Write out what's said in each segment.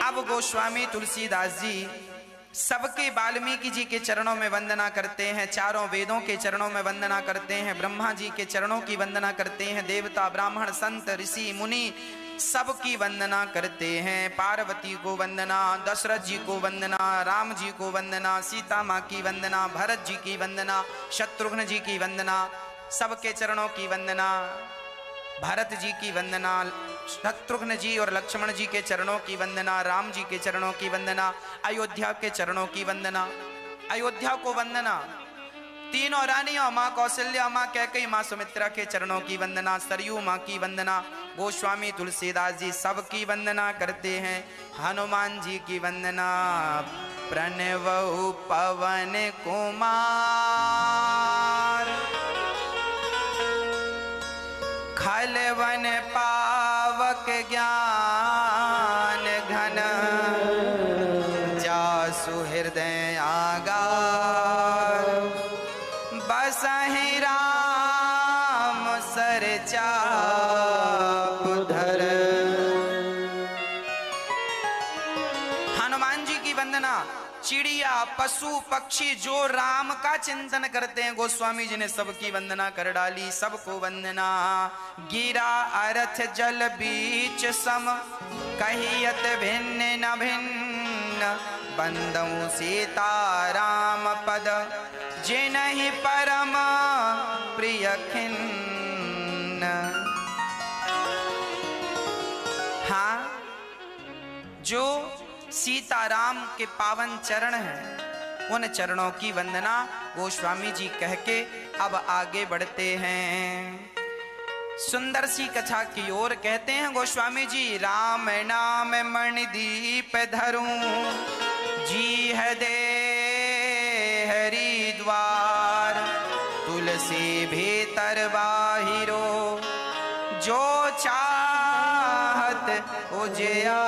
अब गोस्वामी तुलसीदास जी सबके वाल्मीकि जी के चरणों में वंदना करते हैं, चारों वेदों के चरणों में वंदना करते हैं, ब्रह्मा जी के चरणों की वंदना करते हैं, देवता ब्राह्मण संत ऋषि मुनि सबकी वंदना करते हैं। पार्वती को वंदना, दशरथ जी को वंदना, राम जी को वंदना, सीता माँ की वंदना, भरत जी की वंदना, शत्रुघ्न जी की वंदना, सबके चरणों की वंदना, भरत जी की वंदना, शत्रुघ्न जी और लक्ष्मण जी के चरणों की वंदना, राम जी के चरणों की वंदना, अयोध्या के चरणों की वंदना, अयोध्या को वंदना, तीनों रानियों माँ कौशल्या, माँ कैकेयी, माँ सुमित्रा के चरणों की वंदना, सरयू माँ की वंदना, गोस्वामी तुलसीदास जी सबकी वंदना करते हैं। हनुमान जी की वंदना, प्रणवहु पवन कुमार, खलवन पावक ज्ञान घन, जासु हृदय आगार, बसहि राम सर चाप धर। हनुमान जी की वंदना, चिड़िया पशु पक्षी जो राम का चिंतन करते हैं गोस्वामी जी ने सबकी वंदना कर डाली, सबको वंदना। गिरा अर्थ जल बीच सम, कहियत भिन्न न भिन्न, बंदऊ सीता राम पद, जिनहि परम प्रिय खिन्न। हाँ, जो सीताराम के पावन चरण हैं उन चरणों की वंदना गोस्वामी जी कह के अब आगे बढ़ते हैं। सुंदर सी कथा की ओर कहते हैं गोस्वामी जी, राम नाम मणिदीप धरूं, जी है दे हरिद्वार, तुलसी भीतर बाहिरो, जो चाहत उजिया।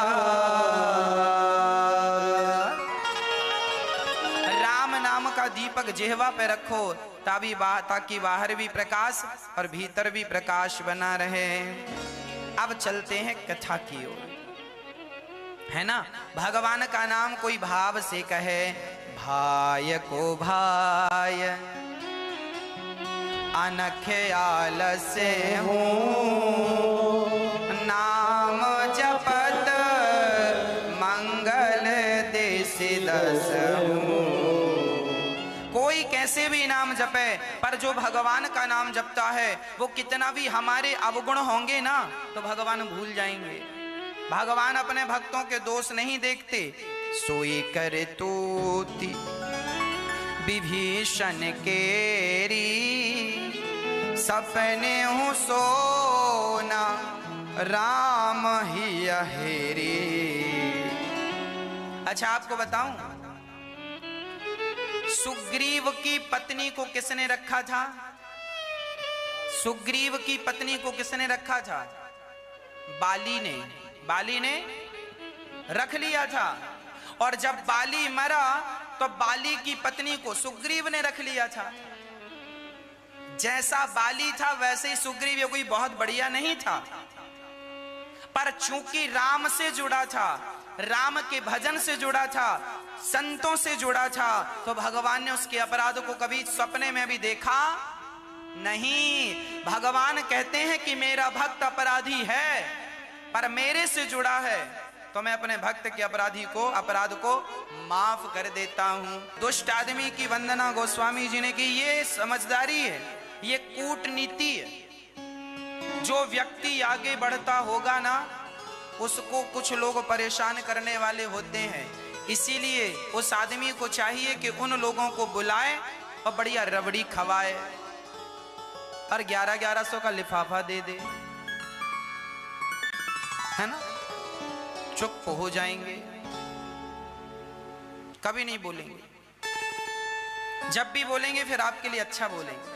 राम नाम का दीपक जिह्वा पे रखो ताकि बाहर भी प्रकाश और भीतर भी प्रकाश बना रहे। अब चलते हैं कथा की ओर, है ना। भगवान का नाम कोई भाव से कहे, भाय को भाय अनख आलस्य हूँ, नाम जपत मंगल देश दस हूँ। कोई कैसे भी नाम जपे, पर जो भगवान का नाम जपता है वो कितना भी हमारे अवगुण होंगे ना तो भगवान भूल जाएंगे। भगवान अपने भक्तों के दोष नहीं देखते। सोई कर तूति विभीषण केरी, सपने हूँ सोना राम ही हेरी। अच्छा आपको बताऊं, सुग्रीव की पत्नी को किसने रखा था? सुग्रीव की पत्नी को किसने रखा था? बाली ने। बाली ने रख लिया था। और जब बाली मरा तो बाली की पत्नी को सुग्रीव ने रख लिया था। जैसा बाली था वैसे ही सुग्रीव, ये कोई बहुत बढ़िया नहीं था, पर चूंकि राम से जुड़ा था, राम के भजन से जुड़ा था, संतों से जुड़ा था, तो भगवान ने उसके अपराध को कभी सपने में भी देखा नहीं। भगवान कहते हैं कि मेरा भक्त अपराधी है पर मेरे से जुड़ा है तो मैं अपने भक्त के अपराध को माफ कर देता हूं। दुष्ट आदमी की वंदना गोस्वामी जी ने की, ये समझदारी है, ये कूटनीति है। जो व्यक्ति आगे बढ़ता होगा ना उसको कुछ लोग परेशान करने वाले होते हैं, इसीलिए उस आदमी को चाहिए कि उन लोगों को बुलाए और बढ़िया रबड़ी खवाए और 1100 का लिफाफा दे दे, है ना। चुप हो जाएंगे, कभी नहीं बोलेंगे, जब भी बोलेंगे फिर आपके लिए अच्छा बोलेंगे।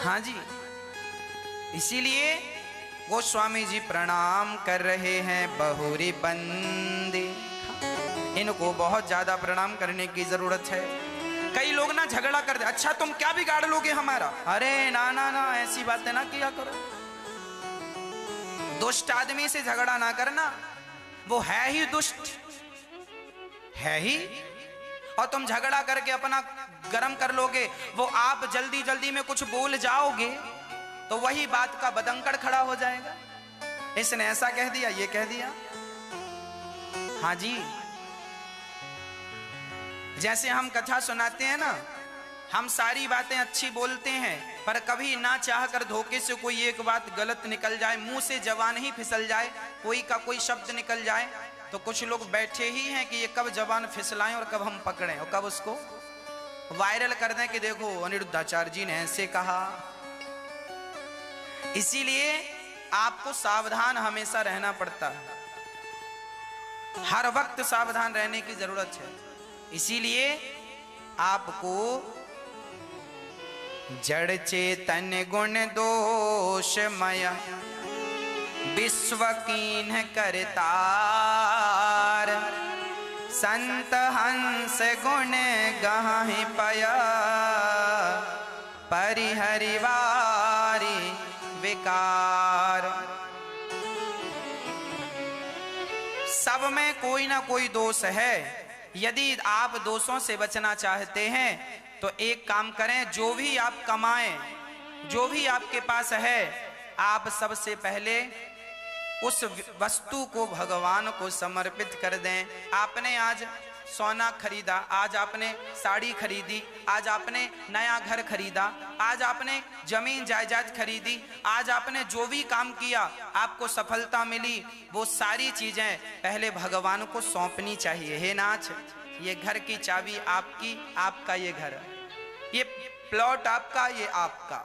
हाँ जी, इसीलिए गोस्वामी जी प्रणाम कर रहे हैं बहुरी बंदे। इनको बहुत ज्यादा प्रणाम करने की जरूरत है। कई लोग ना झगड़ा करते, अच्छा तुम क्या बिगाड़ लोगे हमारा। अरे ना ना ना, ऐसी बातें ना किया करो। दुष्ट आदमी से झगड़ा ना करना, वो है ही दुष्ट, है ही। और तुम झगड़ा करके अपना गरम कर लोगे, वो आप जल्दी जल्दी में कुछ बोल जाओगे तो वही बात का बदंकड़ खड़ा हो जाएगा। इसने ऐसा कह दिया, ये कह दिया। हाँ जी, जैसे हम कथा सुनाते हैं ना, हम सारी बातें अच्छी बोलते हैं, पर कभी ना चाह कर धोखे से कोई एक बात गलत निकल जाए, मुंह से जबान ही फिसल जाए, कोई का कोई शब्द निकल जाए, तो कुछ लोग बैठे ही हैं कि ये कब जबान फिसलाएं और कब हम पकड़ें और कब उसको वायरल कर दें कि देखो अनिरुद्धाचार्य जी ने ऐसे कहा। इसीलिए आपको सावधान हमेशा रहना पड़ता है, हर वक्त सावधान रहने की जरूरत है। इसीलिए आपको जड़ चेतन गुण दोषमय विश्व कीन करतार, संत हंस गुण गाहि पया परिहरिवारी विकार। सब में कोई ना कोई दोष है। यदि आप दोषों से बचना चाहते हैं तो एक काम करें, जो भी आप कमाएं, जो भी आपके पास है, आप सबसे पहले उस वस्तु को भगवान को समर्पित कर दें। आपने आज सोना खरीदा, आज आपने साड़ी खरीदी, आज आपने नया घर खरीदा, आज आपने जमीन जायदाद खरीदी, आज आपने जो भी काम किया, आपको सफलता मिली, वो सारी चीजें पहले भगवान को सौंपनी चाहिए। हे नाथ, ये घर की चाबी आपकी, आपका ये घर, ये प्लॉट आपका, ये आपका,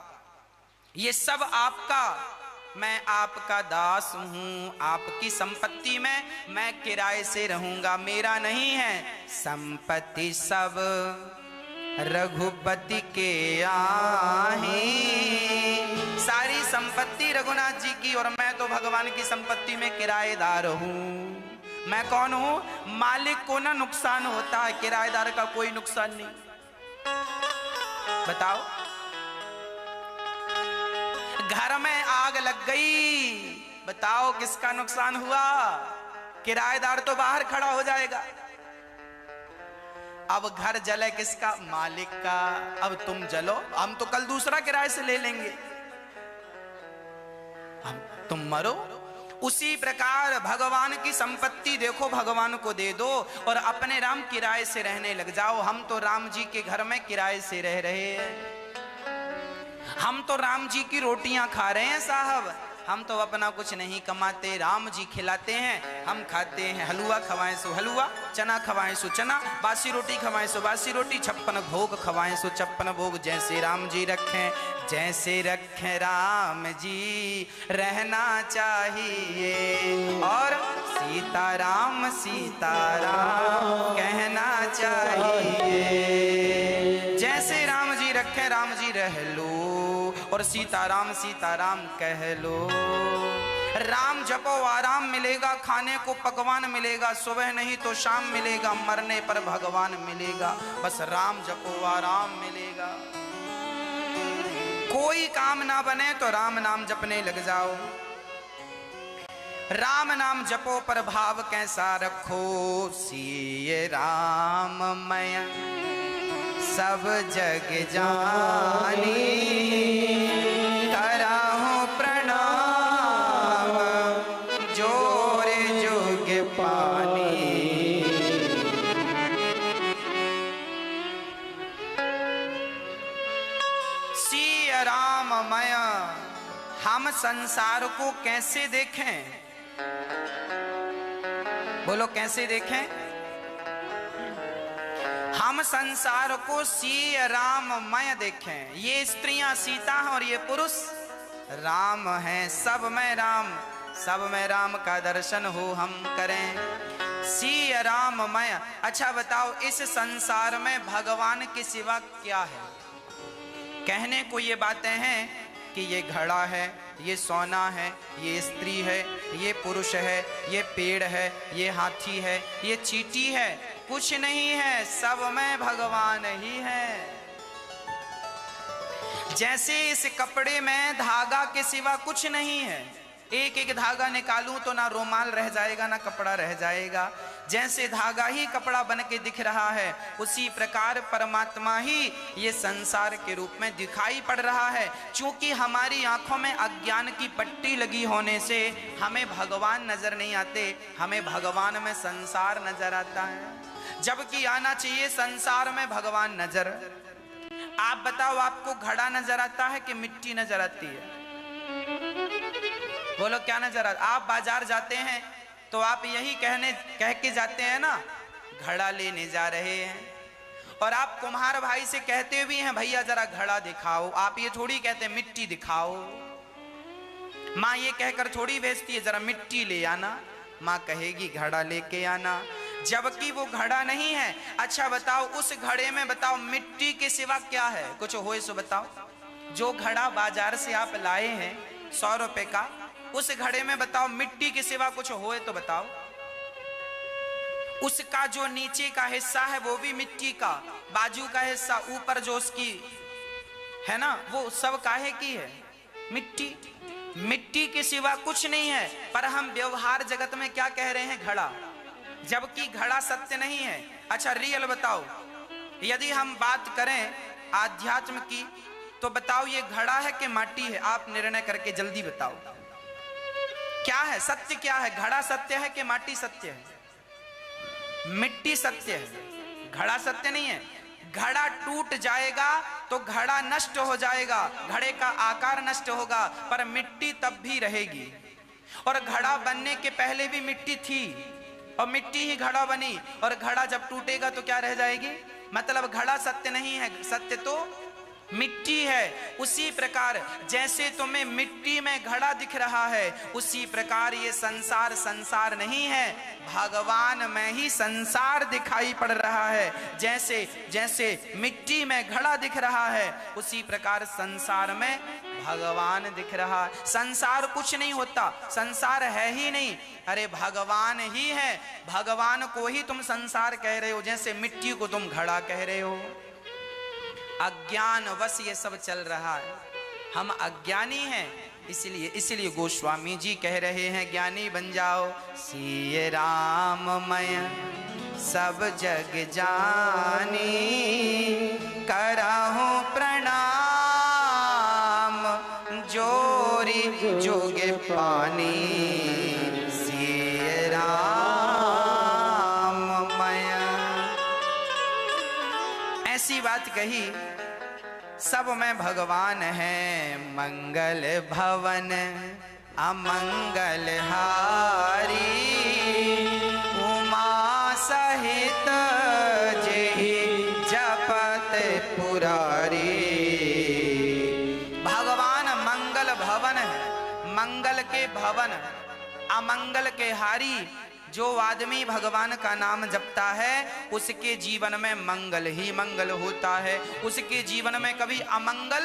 ये सब आपका, मैं आपका दास हूं, आपकी संपत्ति में मैं किराए से रहूंगा, मेरा नहीं है। संपत्ति सब रघुपति के आहे, सारी संपत्ति रघुनाथ जी की, और मैं तो भगवान की संपत्ति में किराएदार हूं। मैं कौन हूं? मालिक को ना नुकसान होता है, किराएदार का कोई नुकसान नहीं। बताओ, घर में आग लग गई, बताओ किसका नुकसान हुआ? किराएदार तो बाहर खड़ा हो जाएगा। अब घर जले किसका? मालिक का। अब तुम जलो, हम तो कल दूसरा किराए से ले लेंगे, अब तुम मरो। उसी प्रकार भगवान की संपत्ति देखो, भगवान को दे दो और अपने राम किराए से रहने लग जाओ। हम तो राम जी के घर में किराए से रह रहे हैं, हम तो राम जी की रोटियां खा रहे हैं साहब, हम तो अपना कुछ नहीं कमाते, राम जी खिलाते हैं, हम खाते हैं। हलवा खवाएं सो हलवा, चना खवाएं सो चना, बासी रोटी खवाएं सो बासी रोटी, 56 भोग खवाएं सो 56 भोग। जैसे राम जी रखें, जैसे रखें राम जी रहना चाहिए, और सीताराम सीताराम कहना चाहिए। जैसे राम जी रखें, राम जी रह लो, और सीताराम सीताराम कह लो। राम जपो आराम मिलेगा, खाने को पकवान मिलेगा, सुबह नहीं तो शाम मिलेगा, मरने पर भगवान मिलेगा। बस राम जपो आराम मिलेगा। कोई काम ना बने तो राम नाम जपने लग जाओ। राम नाम जपो पर भाव कैसा रखो, सिय राम मैं सब जग जानी, कराहूं प्रणाम जोर जोग पानी। सिय राममय, हम संसार को कैसे देखें? बोलो कैसे देखें? हम संसार को सिय राममय देखें। ये स्त्रियां सीता हैं और ये पुरुष राम हैं। सब में राम, सब में राम का दर्शन हो हम करें। सिय राममय। अच्छा बताओ, इस संसार में भगवान के सिवा क्या है? कहने को ये बातें हैं कि ये घड़ा है, ये सोना है, ये स्त्री है, ये पुरुष है, ये पेड़ है, ये हाथी है, ये चींटी है। कुछ नहीं है, सब में भगवान ही है। जैसे इस कपड़े में धागा के सिवा कुछ नहीं है, एक एक धागा निकालूं तो ना रुमाल रह जाएगा ना कपड़ा रह जाएगा। जैसे धागा ही कपड़ा बन के दिख रहा है, उसी प्रकार परमात्मा ही ये संसार के रूप में दिखाई पड़ रहा है। क्योंकि हमारी आंखों में अज्ञान की पट्टी लगी होने से हमें भगवान नजर नहीं आते, हमें भगवान में संसार नजर आता है, जबकि आना चाहिए संसार में भगवान नजर। आप बताओ, आपको घड़ा नजर आता है कि मिट्टी नजर आती है? बोलो क्या नजर आता? आप बाजार जाते हैं तो आप यही कह के जाते हैं ना, घड़ा लेने जा रहे हैं। और आप कुम्हार भाई से कहते भी हैं, भैया जरा घड़ा दिखाओ। आप ये थोड़ी कहते हैं मिट्टी दिखाओ। माँ ये कहकर थोड़ी भेजती है, जरा मिट्टी ले आना। माँ कहेगी घड़ा लेके आना, जबकि वो घड़ा नहीं है। अच्छा बताओ, उस घड़े में बताओ मिट्टी के सिवा क्या है? कुछ होए सो बताओ। जो घड़ा बाजार से आप लाए हैं 100 रुपए का, उस घड़े में बताओ मिट्टी के सिवा कुछ होए तो बताओ। उसका जो नीचे का हिस्सा है वो भी मिट्टी का, बाजू का हिस्सा, ऊपर जो उसकी है ना, वो सब काहे की है? मिट्टी। मिट्टी के सिवा कुछ नहीं है। पर हम व्यवहार जगत में क्या कह रहे हैं? घड़ा, जबकि घड़ा सत्य नहीं है। अच्छा रियल बताओ, यदि हम बात करें आध्यात्म की, तो बताओ ये घड़ा है कि माटी है? आप निर्णय करके जल्दी बताओ, क्या है सत्य? क्या है? घड़ा सत्य है कि माटी सत्य है? मिट्टी सत्य है, घड़ा सत्य नहीं है। घड़ा टूट जाएगा तो घड़ा नष्ट हो जाएगा, घड़े का आकार नष्ट होगा, पर मिट्टी तब भी रहेगी। और घड़ा बनने के पहले भी मिट्टी थी और मिट्टी ही घड़ा बनी, और घड़ा जब टूटेगा तो क्या रह जाएगी? मतलब घड़ा सत्य नहीं है, सत्य तो मिट्टी है। उसी प्रकार जैसे तुम्हें मिट्टी में घड़ा दिख रहा है, उसी प्रकार ये संसार संसार नहीं है, भगवान में ही संसार दिखाई पड़ रहा है। जैसे जैसे मिट्टी में घड़ा दिख रहा है, उसी प्रकार संसार में भगवान दिख रहा है। संसार कुछ नहीं होता, संसार है ही नहीं, अरे भगवान ही है। भगवान को ही तुम संसार कह रहे हो, जैसे मिट्टी को तुम घड़ा कह रहे हो। अज्ञान वश ये सब चल रहा है, हम अज्ञानी हैं। इसलिए गोस्वामी जी कह रहे हैं, ज्ञानी बन जाओ। सिय राममय सब जग जानी, करहु प्रणाम जोरी जोगे पानी। सिय राममय ऐसी बात कही, सब में भगवान है। मंगल भवन अमंगल हारी, उमा सहित जेहि जपत पुरारी। भगवान मंगल भवन है, मंगल के भवन, अमंगल के हारी। जो आदमी भगवान का नाम जपता है उसके जीवन में मंगल ही मंगल होता है, उसके जीवन में कभी अमंगल,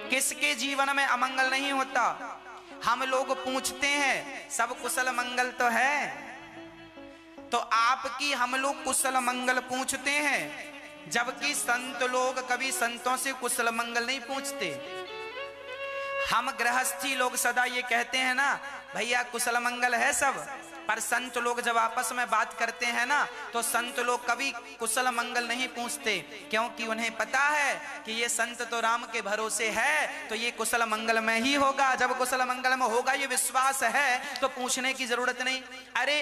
किसके जीवन में अमंगल नहीं होता। हम लोग पूछते हैं सब कुशल मंगल तो है, तो आपकी हम लोग कुशल मंगल पूछते हैं, जबकि संत लोग कभी संतों से कुशल मंगल नहीं पूछते। हम गृहस्थी लोग सदा ये कहते हैं ना, भैया कुशल मंगल है सब, पर संत लोग जब आपस में बात करते हैं ना, तो संत लोग कभी कुशल मंगल नहीं पूछते, क्योंकि उन्हें पता है कि ये संत तो राम के भरोसे है, तो ये कुशल मंगल में ही होगा। जब कुशल मंगल में होगा ये विश्वास है, तो पूछने की जरूरत नहीं। अरे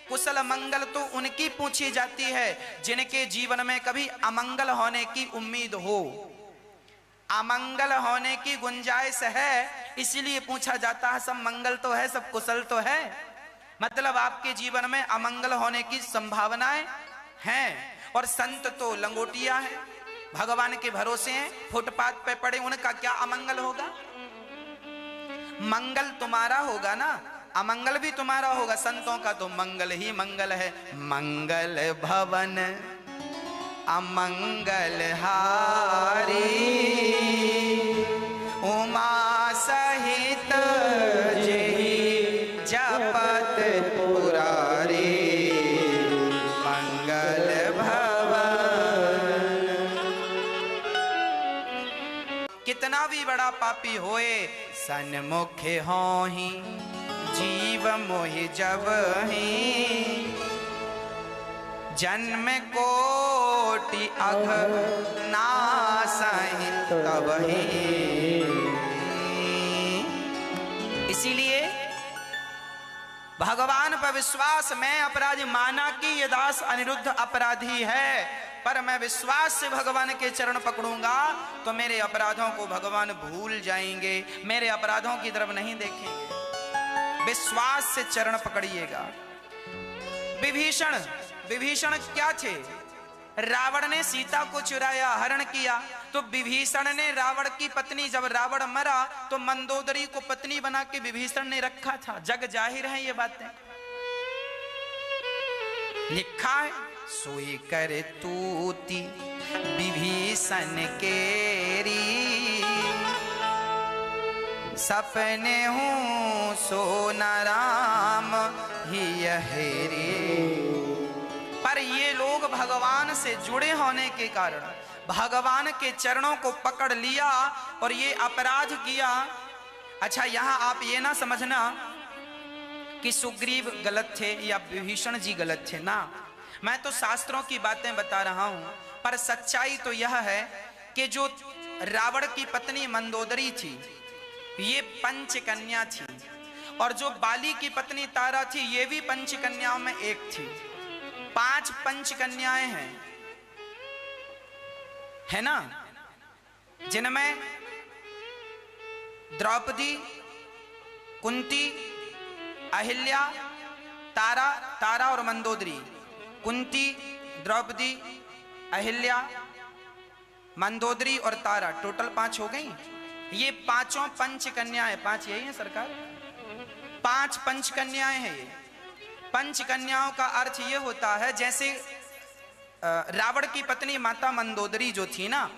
कुशल मंगल तो उनकी पूछी जाती है जिनके जीवन में कभी अमंगल होने की उम्मीद हो, अमंगल होने की गुंजाइश है, इसलिए पूछा जाता है। सब मंगल तो है, सब कुशल तो है, मतलब आपके जीवन में अमंगल होने की संभावनाएं हैं। और संत तो लंगोटिया है, भगवान के भरोसे हैं, फुटपाथ पे पड़े, उनका क्या अमंगल होगा? मंगल तुम्हारा होगा ना, अमंगल भी तुम्हारा होगा। संतों का तो मंगल ही मंगल है। मंगल भवन अमंगल हारी, उमा सहित जेहि जपत पुरारी। मंगल भवन। कितना भी बड़ा पापी होए, सन्मुख होहि जीव मोहि जब ही जन्म कोटि अघ नासहि तब ही। इसीलिए भगवान पर विश्वास, मैं अपराधी माना कि ये दास अनिरुद्ध अपराधी है, पर मैं विश्वास से भगवान के चरण पकड़ूंगा तो मेरे अपराधों को भगवान भूल जाएंगे, मेरे अपराधों की तरफ नहीं देखेंगे। विश्वास से चरण पकड़िएगा। विभीषण क्या थे? रावण ने सीता को चुराया, हरण किया, तो विभीषण ने रावण की पत्नी, जब रावण मरा तो मंदोदरी को पत्नी बना के विभीषण ने रखा था। जग जाहिर है ये बातें, लिखा है। सोई कर तूती विभीषण केरी, सपने हूँ सोना राम ही हेरी। पर ये लोग भगवान से जुड़े होने के कारण भगवान के चरणों को पकड़ लिया और ये अपराध किया। अच्छा, यहां आप ये ना समझना कि सुग्रीव गलत थे या विभीषण जी गलत थे ना, मैं तो शास्त्रों की बातें बता रहा हूं। पर सच्चाई तो यह है कि जो रावण की पत्नी मंदोदरी थी ये पंचकन्या थी, और जो बाली की पत्नी तारा थी ये भी पंचकन्याओं में एक थी। 5 पंचकन्याएं हैं, है ना, जिनमें द्रौपदी, कुंती, अहिल्या, तारा और मंदोदरी। कुंती, द्रौपदी, अहिल्या, मंदोदरी और तारा, टोटल 5 हो गई। ये पांचों पंचकन्याएं, 5 यही है सरकार, 5 पंचकन्याएं हैं ये। पंचकन्याओं का अर्थ ये होता है, जैसे रावण की पत्नी माता मंदोदरी जो थी ना,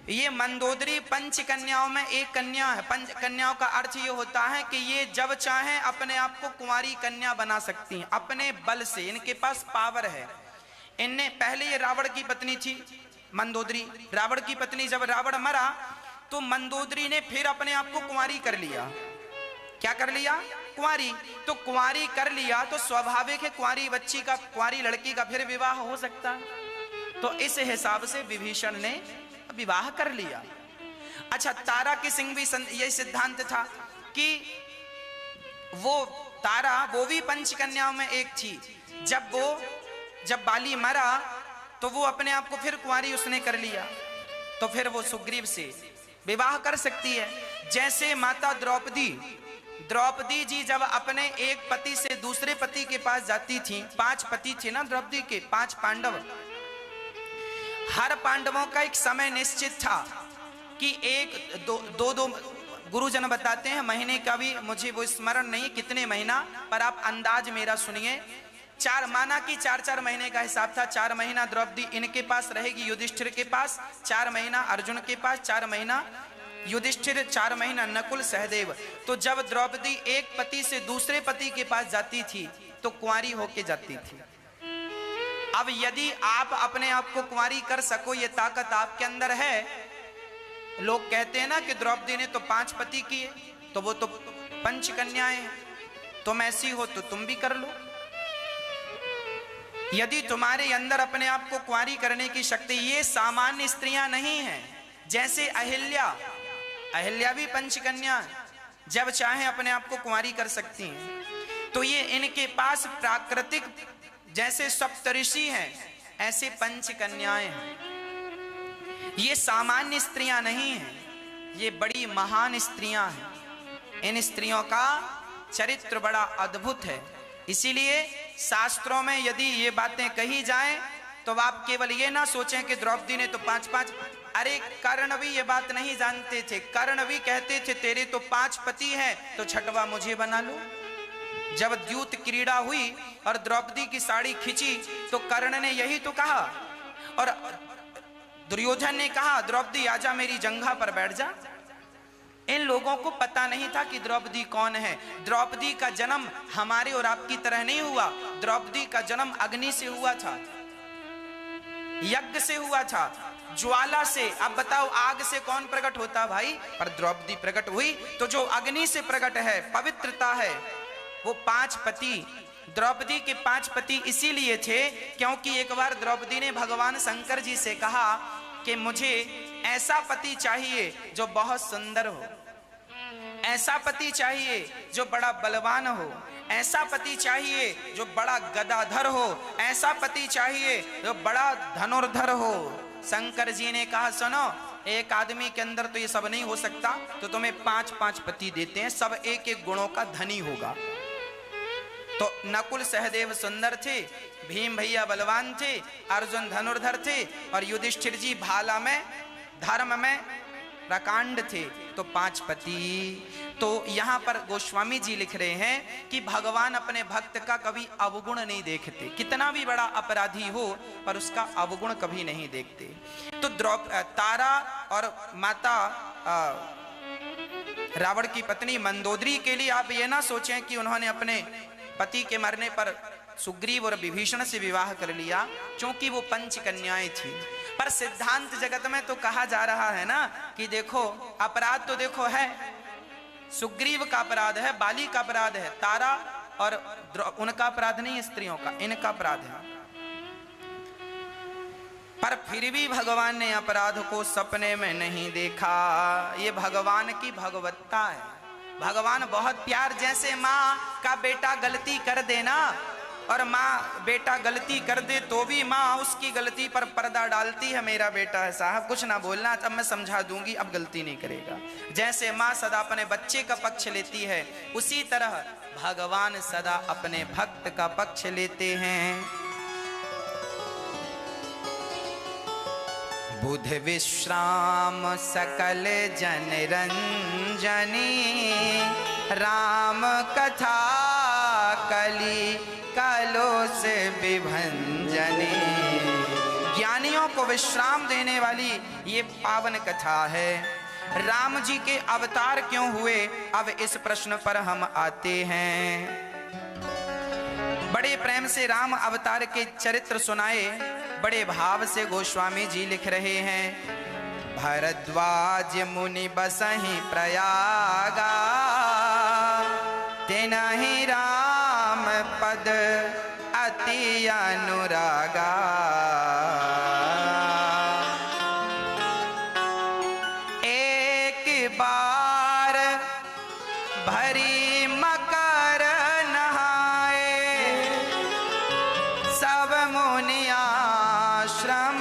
ये मंदोदरी पंचकन्याओं में एक कन्या है। पंचकन्याओं का अर्थ ये होता है कि ये जब चाहें अपने आप को कुंवारी कन्या बना सकती हैं, अपने बल से, इनके पास पावर है। इनने पहले, ये रावण की पत्नी थी मंदोदरी, रावण की पत्नी, जब रावण मरा तो मंदोदरी ने फिर अपने आप को कुंवारी कर लिया। क्या कर लिया? कुंवारी। तो कुंवारी कर लिया तो स्वाभाविक है कुंवारी बच्ची का, कुंवारी लड़की का फिर विवाह हो सकता। तो इस हिसाब से विभीषण ने विवाह कर लिया। अच्छा, तारा की सिंह भी यही सिद्धांत था कि वो तारा, वो भी पंचकन्याओं में एक थी। जब बाली मरा तो वो अपने आप को फिर कुंवारी उसने कर लिया, तो फिर वो सुग्रीव से विवाह कर सकती है। जैसे माता द्रौपदी जी जब अपने एक पति से दूसरे पति के पास जाती थी, 5 पति थे ना द्रौपदी के, 5 पांडव। हर पांडवों का एक समय निश्चित था कि दो गुरुजन बताते हैं, महीने का भी मुझे वो स्मरण नहीं कितने महीना, पर आप अंदाज मेरा सुनिए। 4 माना कि 4-4 महीने का हिसाब था। 4 महीना द्रौपदी इनके पास रहेगी, युधिष्ठिर के पास, 4 महीना अर्जुन के पास, 4 महीना युधिष्ठिर, 4 महीना नकुल सहदेव। तो जब द्रौपदी एक पति से दूसरे पति के पास जाती थी तो कुंवारी होके जाती थी। अब यदि आप अपने आप को कुंवारी कर सको, ये ताकत आपके अंदर है। लोग कहते हैं ना कि द्रौपदी ने तो 5 पति किए, तो वो तो पंचकन्याएं हैं, तुम ऐसी हो तो तुम भी कर लो। यदि तुम्हारे अंदर अपने आप को कुंवारी करने की शक्ति, ये सामान्य स्त्रियां नहीं हैं। जैसे अहिल्या भी पंचकन्या, जब चाहे अपने आप को कुंवारी कर सकती हैं। तो ये इनके पास प्राकृतिक, जैसे सप्तऋषि हैं ऐसे पंचकन्याएं हैं। ये सामान्य स्त्रियां नहीं हैं, ये बड़ी महान स्त्रियां हैं। इन स्त्रियों का चरित्र बड़ा अद्भुत है। इसीलिए शास्त्रों में यदि ये बातें कही जाएं तो आप केवल ये ना सोचें कि द्रौपदी ने तो 5-5, अरे कर्ण भी ये बात नहीं जानते थे। कर्ण भी कहते थे तेरे तो 5 पति हैं, तो 6वां मुझे बना लो। जब द्यूत क्रीड़ा हुई और द्रौपदी की साड़ी खींची तो कर्ण ने यही तो कहा, और दुर्योधन ने कहा द्रौपदी आजा मेरी जंघा पर बैठ जा। इन लोगों को पता नहीं था कि द्रौपदी कौन है। द्रौपदी का जन्म हमारे और आपकी तरह नहीं हुआ। द्रौपदी का जन्म अग्नि से हुआ था, यज्ञ से हुआ था। ज्वाला से। अब बताओ आग से कौन प्रकट होता भाई? पर द्रौपदी प्रकट हुई। तो जो अग्नि से प्रकट है, पवित्रता है, वो 5 पति, द्रौपदी के 5 पति इसीलिए थे क्योंकि एक बार द्रौपदी ने भगवान शंकर जी से कहा कि मुझे ऐसा पति चाहिए जो बहुत सुंदर हो, ऐसा पति चाहिए जो बड़ा बलवान हो, ऐसा पति चाहिए जो बड़ा गदाधर हो, ऐसा पति चाहिए जो बड़ा धनुर्धर हो। शंकर जी ने कहा सुनो, एक आदमी के अंदर तो ये सब नहीं हो सकता, तो तुम्हें 5-5 पति देते हैं, सब एक एक गुणों का धनी होगा। तो नकुल सहदेव सुंदर थे, भीम भैया बलवान थे, अर्जुन धनुर्धर थे और युधिष्ठिर जी भाला में, धर्म में प्रकांड थे। तो 5 पति। तो यहाँ पर गोस्वामी जी लिख रहे हैं कि भगवान अपने भक्त का कभी अवगुण नहीं देखते, कितना भी बड़ा अपराधी हो पर उसका अवगुण कभी नहीं देखते। तो तारा और माता रावण की पत्नी मंदोदरी के लिए आप ये ना सोचें कि उन्होंने अपने पति के मरने पर सुग्रीव और विभीषण से विवाह कर लिया, क्योंकि वो 5 कन्याएं थी। पर सिद्धांत जगत में तो कहा जा रहा है ना कि देखो अपराध तो देखो है, सुग्रीव का अपराध है, बाली का अपराध है, तारा और उनका अपराध नहीं है, स्त्रियों का, इनका अपराध है। पर फिर भी भगवान ने अपराध को सपने में नहीं देखा। ये भगवान की भगवत्ता है। भगवान बहुत प्यार, जैसे माँ का बेटा गलती कर देना और माँ बेटा गलती कर दे तो भी माँ उसकी गलती पर पर्दा डालती है, मेरा बेटा है साहब कुछ ना बोलना, अब मैं समझा दूंगी, अब गलती नहीं करेगा। जैसे माँ सदा अपने बच्चे का पक्ष लेती है, उसी तरह भगवान सदा अपने भक्त का पक्ष लेते हैं। बुध विश्राम सकल जन रंजनी, राम कथा कली कालो से विभंजनी। ज्ञानियों को विश्राम देने वाली ये पावन कथा है। राम जी के अवतार क्यों हुए, अब इस प्रश्न पर हम आते हैं। बड़े प्रेम से राम अवतार के चरित्र सुनाए, बड़े भाव से गोस्वामी जी लिख रहे हैं। भरद्वाज मुनि बसहि प्रयागा, तिनहि राम पद अति अनुरागा। एक बार भरी मकर नहाए, सब मुनि आश्रम।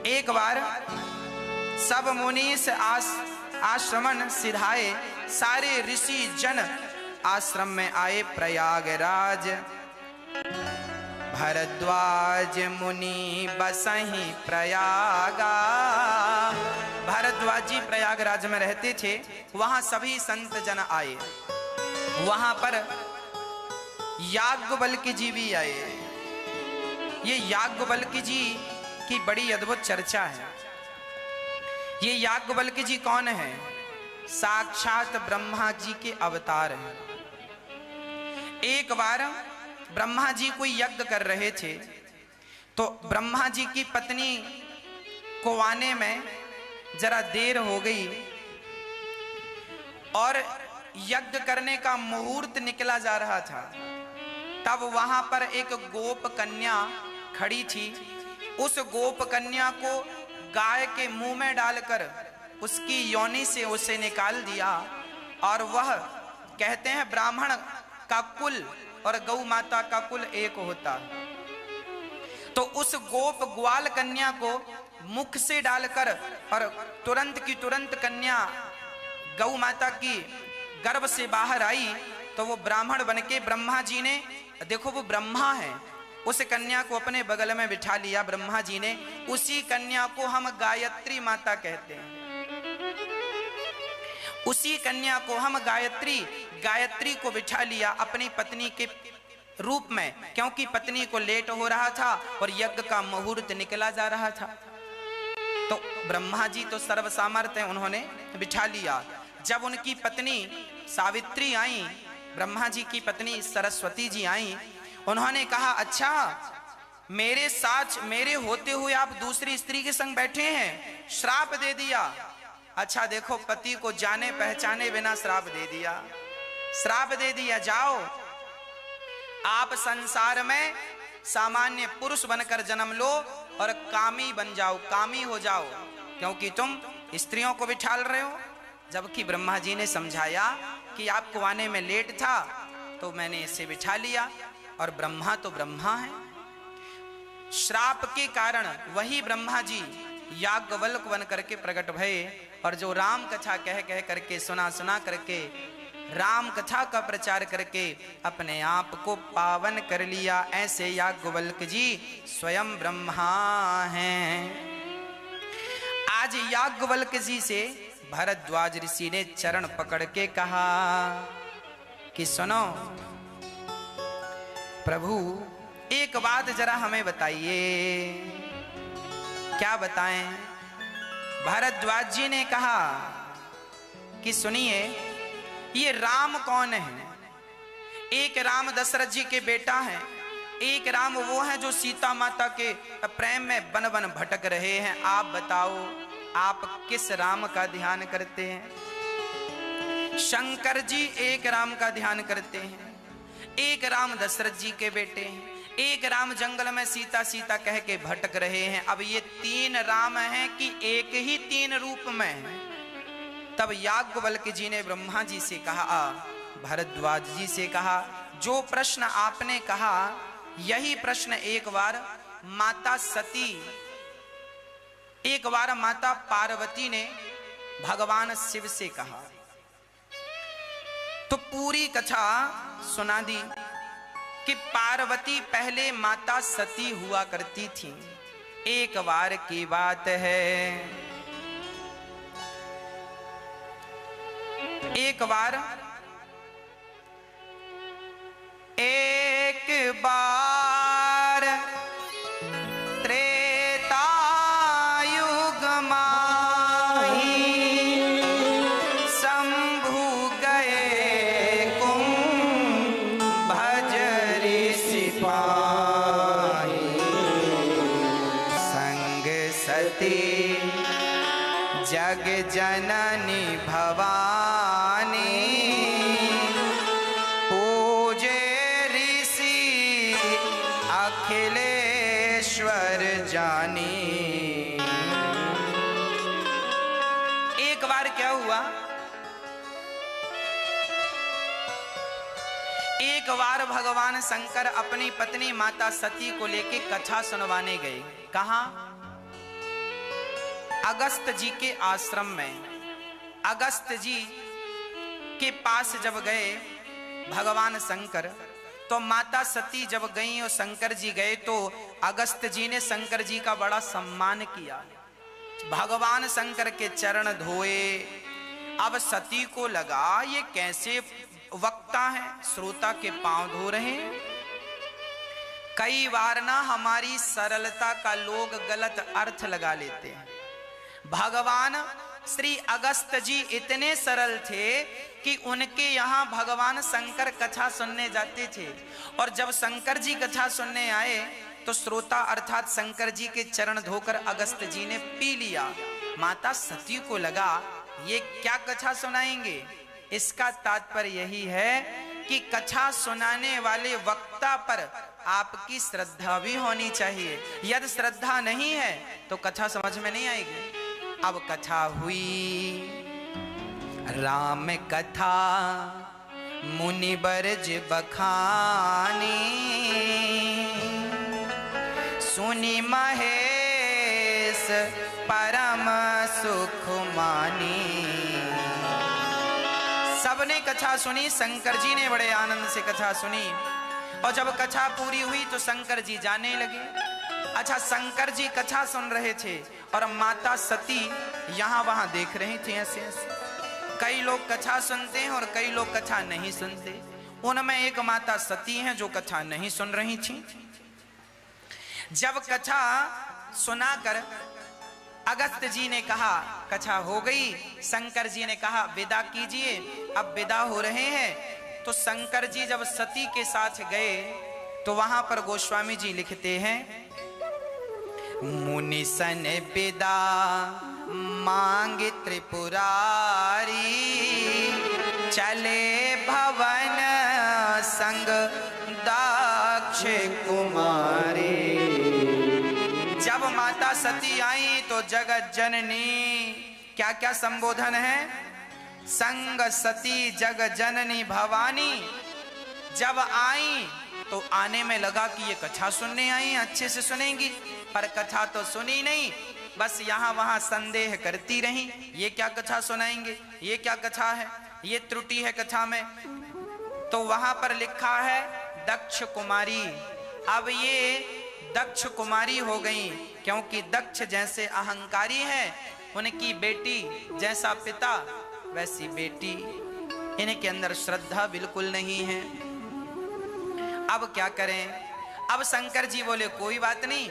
एक बार सब मुनि से आश्रमण सिधाए, सारे ऋषि जन आश्रम में आए प्रयागराज। भरद्वाज मुनि बसहि प्रयागा। भरद्वाज जी प्रयागराज में रहते थे, वहां सभी संत जन आए। वहां पर याज्ञवल्क्य जी भी आए। ये याज्ञवल्क्य जी की बड़ी अद्भुत चर्चा है। ये याज्ञवल्क्य जी कौन है? साक्षात ब्रह्मा जी के अवतार हैं। एक बार ब्रह्मा जी कोई यज्ञ कर रहे थे, तो ब्रह्मा जी की पत्नी को आने में जरा देर हो गई और यज्ञ करने का मुहूर्त निकला जा रहा था। तब वहां पर एक गोप कन्या खड़ी थी। उस गोप कन्या को गाय के मुंह में डालकर उसकी योनि से उसे निकाल दिया। और वह कहते हैं ब्राह्मण का कुल और गौ माता का कुल एक होता। तो उस गोप ग्वाल कन्या को मुख से डालकर और तुरंत की तुरंत कन्या गौ माता की गर्भ से बाहर आई, तो वो ब्राह्मण बनके ब्रह्मा जी ने, देखो वो ब्रह्मा है, उस कन्या को अपने बगल में बिठा लिया ब्रह्मा जी ने। उसी कन्या को हम गायत्री माता कहते हैं। उसी कन्या को हम गायत्री को बिठा लिया अपनी पत्नी के रूप में, क्योंकि पत्नी को लेट हो रहा था और यज्ञ का मुहूर्त निकला जा रहा था। तो ब्रह्मा जी तो सर्व सामर्थ्य, उन्होंने बिठा लिया। जब उनकी पत्नी सावित्री आई, ब्रह्मा जी की पत्नी सरस्वती जी आई, उन्होंने कहा अच्छा मेरे साथ मेरे होते हुए आप दूसरी स्त्री के संग बैठे हैं, श्राप दे दिया। अच्छा देखो, पति को जाने पहचाने बिना श्राप दे दिया, श्राप दे दिया। जाओ आप संसार में सामान्य पुरुष बनकर जन्म लो और कामी बन जाओ, कामी हो जाओ, क्योंकि तुम स्त्रियों को बिठाल रहे हो। जबकि ब्रह्मा जी ने समझाया कि आपको आने में लेट था तो मैंने इसे बिठा लिया, और ब्रह्मा तो ब्रह्मा है। श्राप के कारण वही ब्रह्मा जी याज्ञवल्क्य बन करके प्रकट भये, और जो राम कथा कह कह करके सुना करके राम कथा का प्रचार करके अपने आप को पावन कर लिया। ऐसे याज्ञवल्क्य जी स्वयं ब्रह्मा हैं। आज याज्ञवल्क्य जी से भरद्वाज ऋषि ने चरण पकड़ के कहा कि सुनो प्रभु, एक बात जरा हमें बताइए। क्या बताएं? भरद्वाज जी ने कहा कि सुनिए, ये राम कौन है? एक राम दशरथ जी के बेटा है, एक राम वो है जो सीता माता के प्रेम में बन बन भटक रहे हैं। आप बताओ, आप किस राम का ध्यान करते हैं? शंकर जी एक राम का ध्यान करते हैं, एक राम दशरथ जी के बेटे हैं, एक राम जंगल में सीता सीता कह के भटक रहे हैं। अब ये तीन राम हैं कि एक ही तीन रूप में है? तब याज्ञवल्क्य जी ने ब्रह्मा जी से कहा, भरद्वाज जी से कहा, जो प्रश्न आपने कहा यही प्रश्न एक बार माता सती, एक बार माता पार्वती ने भगवान शिव से कहा। तो पूरी कथा सुना दी कि पार्वती पहले माता सती हुआ करती थी। एक बार की बात है, एक बार त्रेता युग माही शंभु गए कुंभज ऋषि पाई, संग सती जग जननी भवानी, पूजे ऋषि अखिलेश्वर जानी। एक बार क्या हुआ, एक बार भगवान शंकर अपनी पत्नी माता सती को लेके कथा सुनवाने गए। कहां? अगस्त जी के आश्रम में। अगस्त जी के पास जब गए भगवान शंकर, तो माता सती जब गई और शंकर जी गए, तो अगस्त जी ने शंकर जी का बड़ा सम्मान किया। भगवान शंकर के चरण धोए। अब सती को लगा ये कैसे वक्ता है, श्रोता के पांव धो रहे हैं। कई बार ना हमारी सरलता का लोग गलत अर्थ लगा लेते हैं। भगवान श्री अगस्त जी इतने सरल थे कि उनके यहाँ भगवान शंकर कथा सुनने जाते थे, और जब शंकर जी कथा सुनने आए तो श्रोता अर्थात शंकर जी के चरण धोकर अगस्त जी ने पी लिया। माता सती को लगा ये क्या कथा सुनाएंगे। इसका तात्पर्य यही है कि कथा सुनाने वाले वक्ता पर आपकी श्रद्धा भी होनी चाहिए। यदि श्रद्धा नहीं है तो कथा समझ में नहीं आएगी। अब कथा हुई, राम कथा मुनि बरज बखानी, सुनी महेश परम सुख मानी। सबने कथा सुनी, शंकर जी ने बड़े आनंद से कथा सुनी, और जब कथा पूरी हुई तो शंकर जी जाने लगे। अच्छा, शंकर जी कथा सुन रहे थे और माता सती यहां वहां देख रही थी ऐसे ऐसे। कई लोग कथा सुनते हैं और कई लोग कथा नहीं सुनते। उनमें एक माता सती हैं जो कथा नहीं सुन रही थी। जब कथा सुनाकर अगस्त जी ने कहा कथा हो गई, शंकर जी ने कहा विदा कीजिए, अब विदा हो रहे हैं। तो शंकर जी जब सती के साथ गए तो वहां पर गोस्वामी जी लिखते हैं, मुनि सन विदा मांग त्रिपुरारी, चले भवन संग दक्ष कुमारी। जब माता सती आई तो जगत जननी, क्या क्या संबोधन है, संग सती जग जननी भवानी। जब आई तो आने में लगा कि ये कथा सुनने आई, अच्छे से सुनेंगी, पर कथा तो सुनी नहीं, बस यहाँ वहां संदेह करती रही, ये क्या कथा सुनाएंगे, ये क्या कथा है, ये त्रुटि है कथा में। तो वहां पर लिखा है दक्ष कुमारी। अब ये दक्ष कुमारी हो गई, क्योंकि दक्ष जैसे अहंकारी है, उनकी बेटी जैसा पिता वैसी बेटी, इनके अंदर श्रद्धा बिल्कुल नहीं है। अब क्या करें? अब शंकर जी बोले कोई बात नहीं,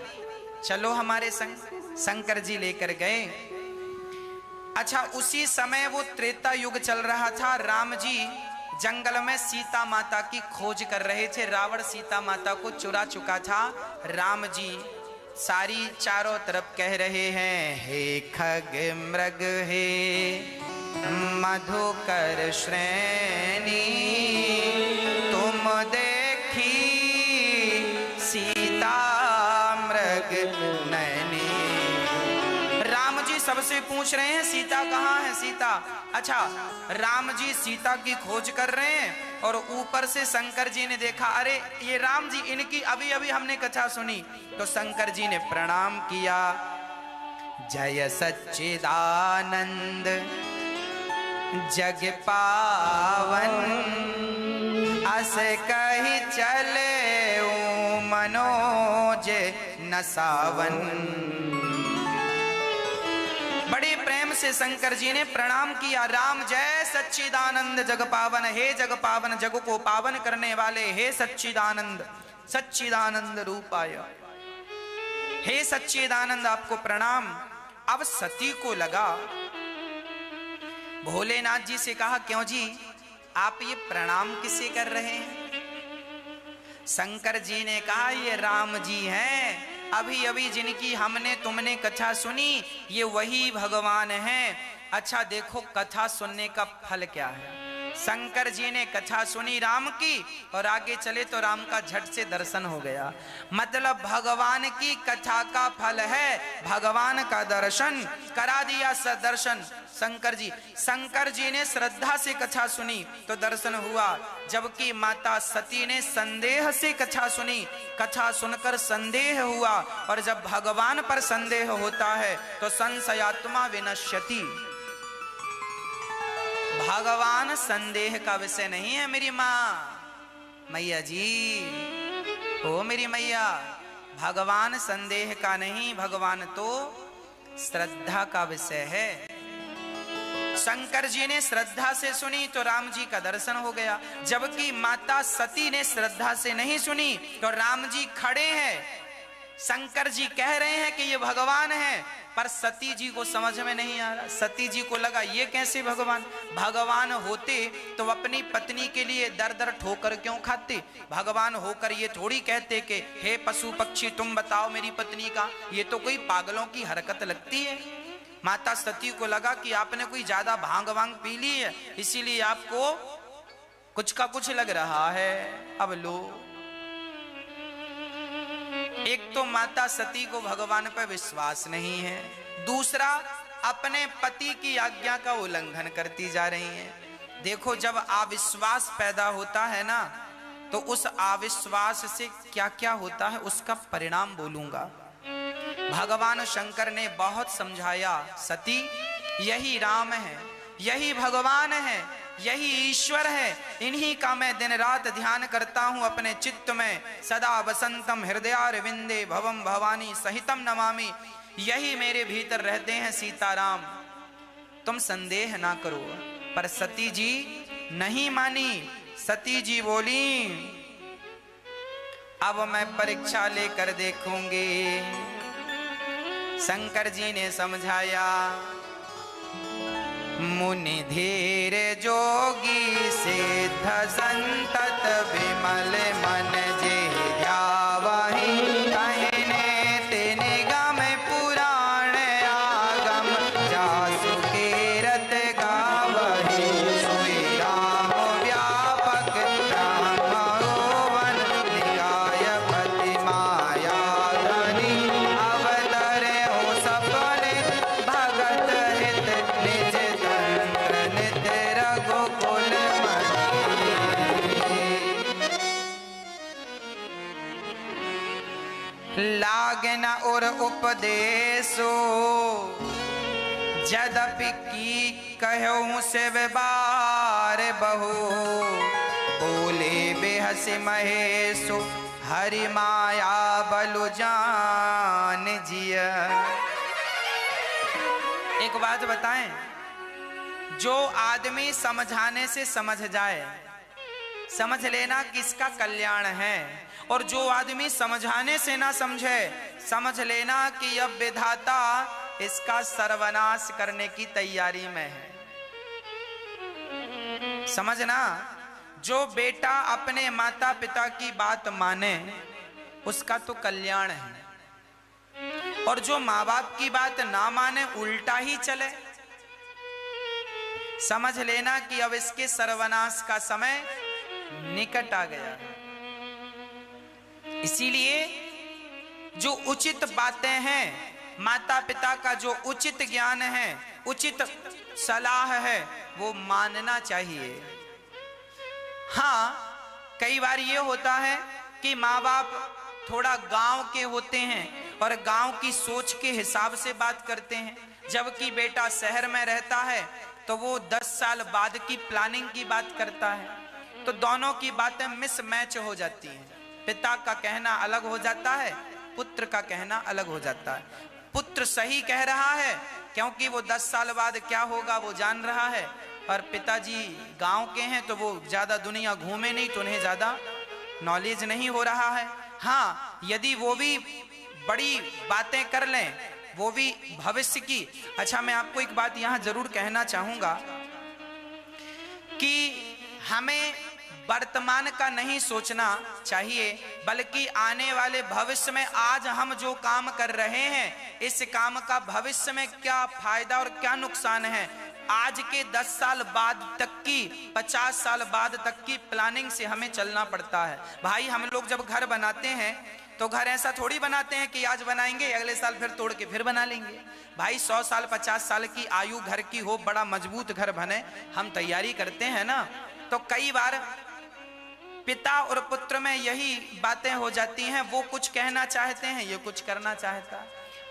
चलो हमारे संग। शंकर जी लेकर गए। अच्छा, उसी समय वो त्रेता युग चल रहा था। राम जी जंगल में सीता माता की खोज कर रहे थे। रावण सीता माता को चुरा चुका था। राम जी सारी चारों तरफ कह रहे हैं, हे खग मृग हे मधुकर श्रेणी, तुम देखी सीता मृग नैनी। राम जी सबसे पूछ रहे हैं सीता कहाँ है, सीता। अच्छा, राम जी सीता की खोज कर रहे हैं और ऊपर से शंकर जी ने देखा, अरे ये राम जी, इनकी अभी अभी हमने कथा सुनी। तो शंकर जी ने प्रणाम किया, जय सच्चिदानंद जग पावन, अस कही चले मनोज नसावन। बड़े प्रेम से शंकर जी ने प्रणाम किया, राम जय सच्चिदानंद जग पावन, हे जग पावन, जग को पावन करने वाले, हे सच्चिदानंद, सच्चिदानंद रूपाय, हे सच्चिदानंद आपको प्रणाम। अब सती को लगा, भोलेनाथ जी से कहा, क्यों जी आप ये प्रणाम किसे कर रहे हैं? शंकर जी ने कहा, ये राम जी हैं, अभी अभी जिनकी हमने तुमने कथा सुनी, ये वही भगवान हैं। अच्छा देखो कथा सुनने का फल क्या है। शंकर जी ने कथा सुनी राम की और आगे चले तो राम का झट से दर्शन हो गया। मतलब भगवान की कथा का फल है भगवान का दर्शन, करा दिया सदर्शन शंकर जी ने श्रद्धा से कथा सुनी तो दर्शन हुआ, जबकि माता सती ने संदेह से कथा सुनी, कथा सुनकर संदेह हुआ। और जब भगवान पर संदेह होता है तो संशयात्मा विनश्यति। भगवान संदेह का विषय नहीं है मेरी माँ, मैया जी, ओ मेरी मैया, भगवान संदेह का नहीं, भगवान तो श्रद्धा का विषय है। शंकर जी ने श्रद्धा से सुनी तो राम जी का दर्शन हो गया, जबकि माता सती ने श्रद्धा से नहीं सुनी तो राम जी खड़े हैं। शंकर जी कह रहे हैं कि ये भगवान है, पर सती जी को समझ में नहीं आ रहा। सती जी को लगा ये कैसे भगवान, भगवान होते तो अपनी पत्नी के लिए दर दर ठोकर क्यों खाते? भगवान होकर ये थोड़ी कहते कि हे पशु पक्षी तुम बताओ मेरी पत्नी का, ये तो कोई पागलों की हरकत लगती है। माता सती को लगा कि आपने कोई ज्यादा भांग वांग पी ली है, इसीलिए आपको कुछ का कुछ लग रहा है। अब लो, एक तो माता सती को भगवान पर विश्वास नहीं है, दूसरा अपने पति की आज्ञा का उल्लंघन करती जा रही हैं। देखो जब अविश्वास पैदा होता है ना, तो उस अविश्वास से क्या क्या होता है उसका परिणाम बोलूंगा। भगवान शंकर ने बहुत समझाया, सती यही राम है, यही भगवान है, यही ईश्वर है, इन्हीं का मैं दिन रात ध्यान करता हूं अपने चित्त में। सदा वसंतम हृदयारविंदे भवम भवानी सहितम नमामि, यही मेरे भीतर रहते हैं सीताराम, तुम संदेह ना करो। पर सती जी नहीं मानी। सती जी बोली, अब मैं परीक्षा लेकर देखूंगी। शंकर जी ने समझाया, मुनि धीर जोगी सिद्ध संतत विमल मन जे लागन और उपदेशो यद्यपि की कहूँ से बार बहु बोले बेहस महेशो हरि माया बलु जान जिया। एक बात बताएं, जो आदमी समझाने से समझ जाए समझ लेना किसका कल्याण है, और जो आदमी समझाने से ना समझे समझ लेना कि अब विधाता इसका सर्वनाश करने की तैयारी में है। समझना, जो बेटा अपने माता पिता की बात माने उसका तो कल्याण है, और जो माँ बाप की बात ना माने उल्टा ही चले, समझ लेना कि अब इसके सर्वनाश का समय निकट आ गया। इसीलिए जो उचित बातें हैं, माता पिता का जो उचित ज्ञान है, उचित सलाह है, वो मानना चाहिए। हाँ, कई बार ये होता है कि माँ बाप थोड़ा गांव के होते हैं और गांव की सोच के हिसाब से बात करते हैं, जबकि बेटा शहर में रहता है तो वो 10 साल बाद की प्लानिंग की बात करता है, तो दोनों की बातें मिसमैच हो जाती हैं। पिता का कहना अलग हो जाता है, पुत्र का कहना अलग हो जाता है। पुत्र सही कह रहा है क्योंकि वो 10 साल बाद क्या होगा वो जान रहा है, और पिताजी गांव के हैं तो वो ज्यादा दुनिया घूमे नहीं तो उन्हें ज्यादा नॉलेज नहीं हो रहा है। हाँ, यदि वो भी बड़ी बातें कर लें, वो भी भविष्य की। अच्छा, मैं आपको एक बात यहां जरूर कहना चाहूंगा कि हमें वर्तमान का नहीं सोचना चाहिए, बल्कि आने वाले भविष्य में आज हम जो काम कर रहे हैं इस काम का भविष्य में क्या फायदा और क्या नुकसान है, आज के 10 साल बाद तक की, 50 साल बाद तक की प्लानिंग से हमें चलना पड़ता है। भाई, हम लोग जब घर बनाते हैं तो घर ऐसा थोड़ी बनाते हैं कि आज बनाएंगे अगले साल फिर तोड़ के फिर बना लेंगे। भाई 100 साल 50 साल की आयु घर की हो, बड़ा मजबूत घर बने, हम तैयारी करते हैं ना। तो कई बार पिता और पुत्र में यही बातें हो जाती हैं, वो कुछ कहना चाहते हैं, ये कुछ करना चाहता है,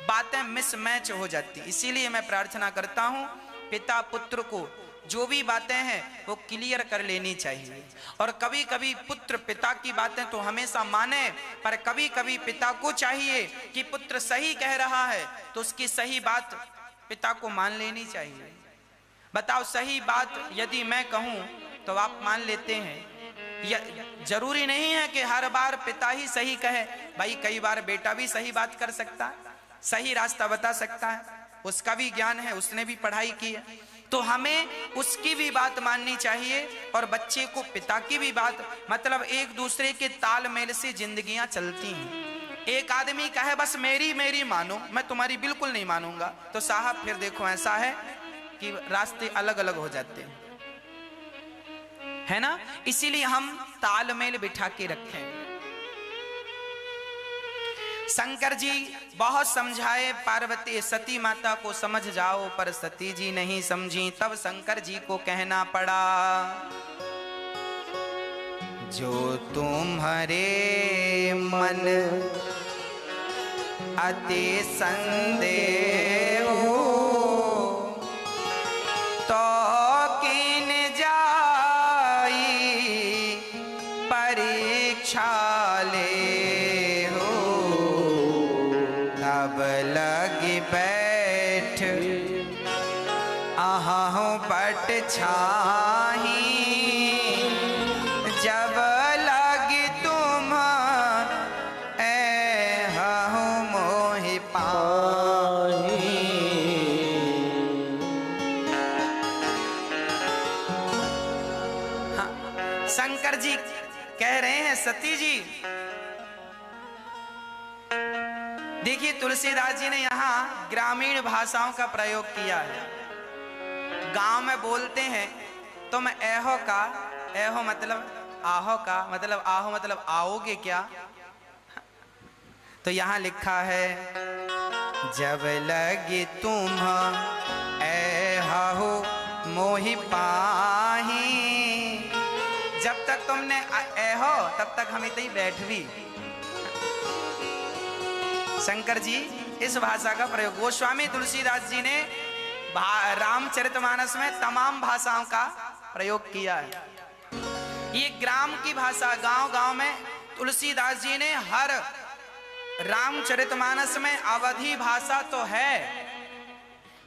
बातें मिसमैच हो जाती। इसीलिए मैं प्रार्थना करता हूं पिता पुत्र को जो भी बातें हैं वो क्लियर कर लेनी चाहिए। और कभी कभी पुत्र पिता की बातें तो हमेशा माने, पर कभी कभी पिता को चाहिए कि पुत्र सही कह रहा है तो उसकी सही बात पिता को मान लेनी चाहिए। बताओ, सही बात यदि मैं कहूं तो आप मान लेते हैं? जरूरी नहीं है कि हर बार पिता ही सही कहे। भाई, कई बार बेटा भी सही बात कर सकता है, सही रास्ता बता सकता है, उसका भी ज्ञान है, उसने भी पढ़ाई की है, तो हमें उसकी भी बात माननी चाहिए और बच्चे को पिता की भी बात। मतलब एक दूसरे के तालमेल से जिंदगियां चलती हैं। एक आदमी कहे बस मेरी मेरी मानो, मैं तुम्हारी बिल्कुल नहीं मानूंगा, तो साहब फिर देखो ऐसा है कि रास्ते अलग अलग हो जाते हैं, है ना। इसीलिए हम तालमेल बिठा के रखें। शंकर जी बहुत समझाए पार्वती सती माता को, समझ जाओ, पर सती जी नहीं समझी। तब शंकर जी को कहना पड़ा, जो तुम्हारे मन अति संदेह हो तो किन जाई परीक्षा ले हो, तब लगी बैठ आहूं पट छाही, जब लगी तुम आहूं मोहि पाही। हाँ, शंकर जी कह रहे हैं सती जी, देखिए तुलसीदास जी ने यहाँ ग्रामीण भाषाओं का प्रयोग किया है। गांव में बोलते हैं तो मैं एहो का, एहो मतलब आहो का, मतलब आहो मतलब आओगे क्या, तो यहाँ लिखा है जब लगे तुम एहो मोहि पाही, जब तक तुमने एहो तब तक हम इतनी बैठ भी। शंकर जी इस भाषा का प्रयोग, गोस्वामी तुलसीदास जी ने रामचरितमानस में तमाम भाषाओं का प्रयोग किया है। ये ग्राम की भाषा, गांव गांव में तुलसीदास जी ने हर रामचरितमानस में अवधी भाषा तो है,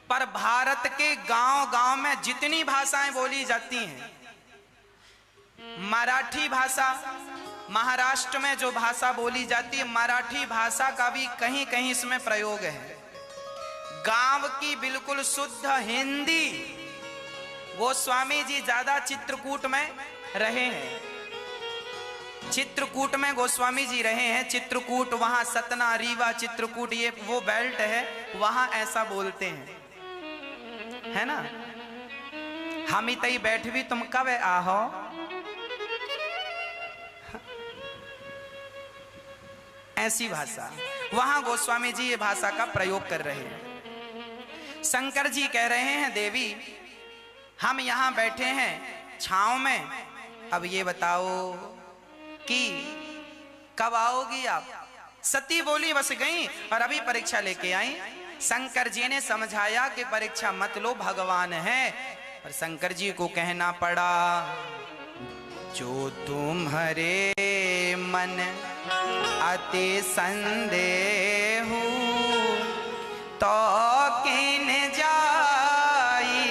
पर भारत के गांव गांव में जितनी भाषाएं बोली जाती हैं, मराठी भाषा, महाराष्ट्र में जो भाषा बोली जाती है मराठी भाषा का भी कहीं कहीं इसमें प्रयोग है। गांव की बिल्कुल शुद्ध हिंदी, गोस्वामी जी ज्यादा चित्रकूट में रहे हैं, चित्रकूट में गोस्वामी जी रहे हैं। चित्रकूट, वहां सतना, रीवा, चित्रकूट, ये वो बेल्ट है, वहां ऐसा बोलते हैं, है ना। हम ही तई बैठ भी तुम कब आहो, ऐसी भाषा, वहां गोस्वामी जी ये भाषा का प्रयोग कर रहे हैं। शंकर जी कह रहे हैं देवी हम यहां बैठे हैं छांव में, अब ये बताओ कि कब आओगी आप। सती बोली बस गई और अभी परीक्षा लेके आई। शंकर जी ने समझाया कि परीक्षा मत लो, भगवान है, पर शंकर जी को कहना पड़ा जो तुम्हारे मन अति संदेह तो किन जाई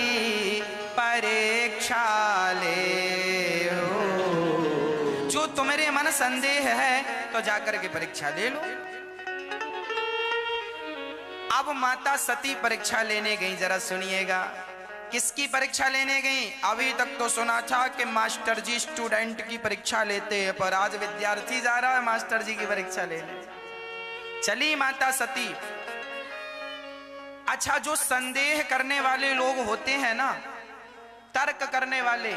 परीक्षा ले हो। जो तुम्हारे मन संदेह है तो जाकर के परीक्षा ले लो। अब माता सती परीक्षा लेने गई, जरा सुनिएगा किसकी परीक्षा लेने गई। अभी तक तो सुना था कि मास्टर जी स्टूडेंट की परीक्षा लेते हैं, पर आज विद्यार्थी जा रहा है मास्टर जी की परीक्षा लेने। चली माता सती। अच्छा, जो संदेह करने वाले लोग होते हैं ना, तर्क करने वाले,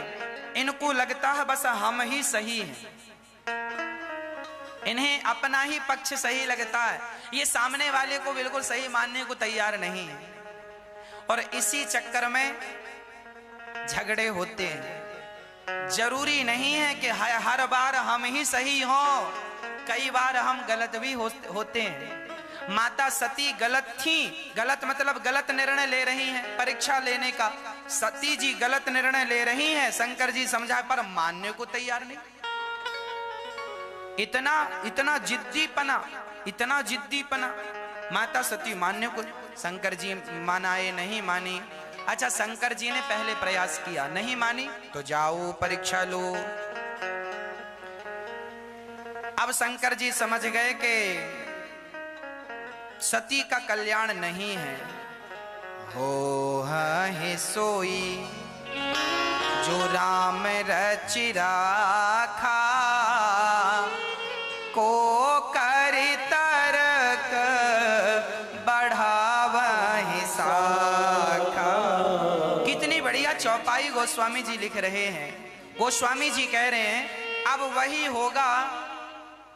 इनको लगता है बस हम ही सही हैं, इन्हें अपना ही पक्ष सही लगता है, ये सामने वाले को बिल्कुल सही मानने को तैयार नहीं है, और इसी चक्कर में झगड़े होते हैं। जरूरी नहीं है कि हर बार हम ही सही हो, कई बार हम गलत भी होते हैं। माता सती गलत थी, गलत मतलब गलत निर्णय ले रही हैं परीक्षा लेने का। सती जी गलत निर्णय ले रही हैं, शंकर जी समझाए पर मानने को तैयार नहीं। इतना जिद्दीपना माता सती मानने को, शंकर जी मानाए नहीं मानी। अच्छा, शंकर जी ने पहले प्रयास किया, नहीं मानी तो जाओ परीक्षा लो। अब शंकर जी समझ गए कि सती का कल्याण नहीं है। हो है सोई जो राम रचि राखा, को कर तरक बढ़ावहि साखा। कितनी बढ़िया चौपाई गोस्वामी जी लिख रहे हैं। गोस्वामी जी कह रहे हैं अब वही होगा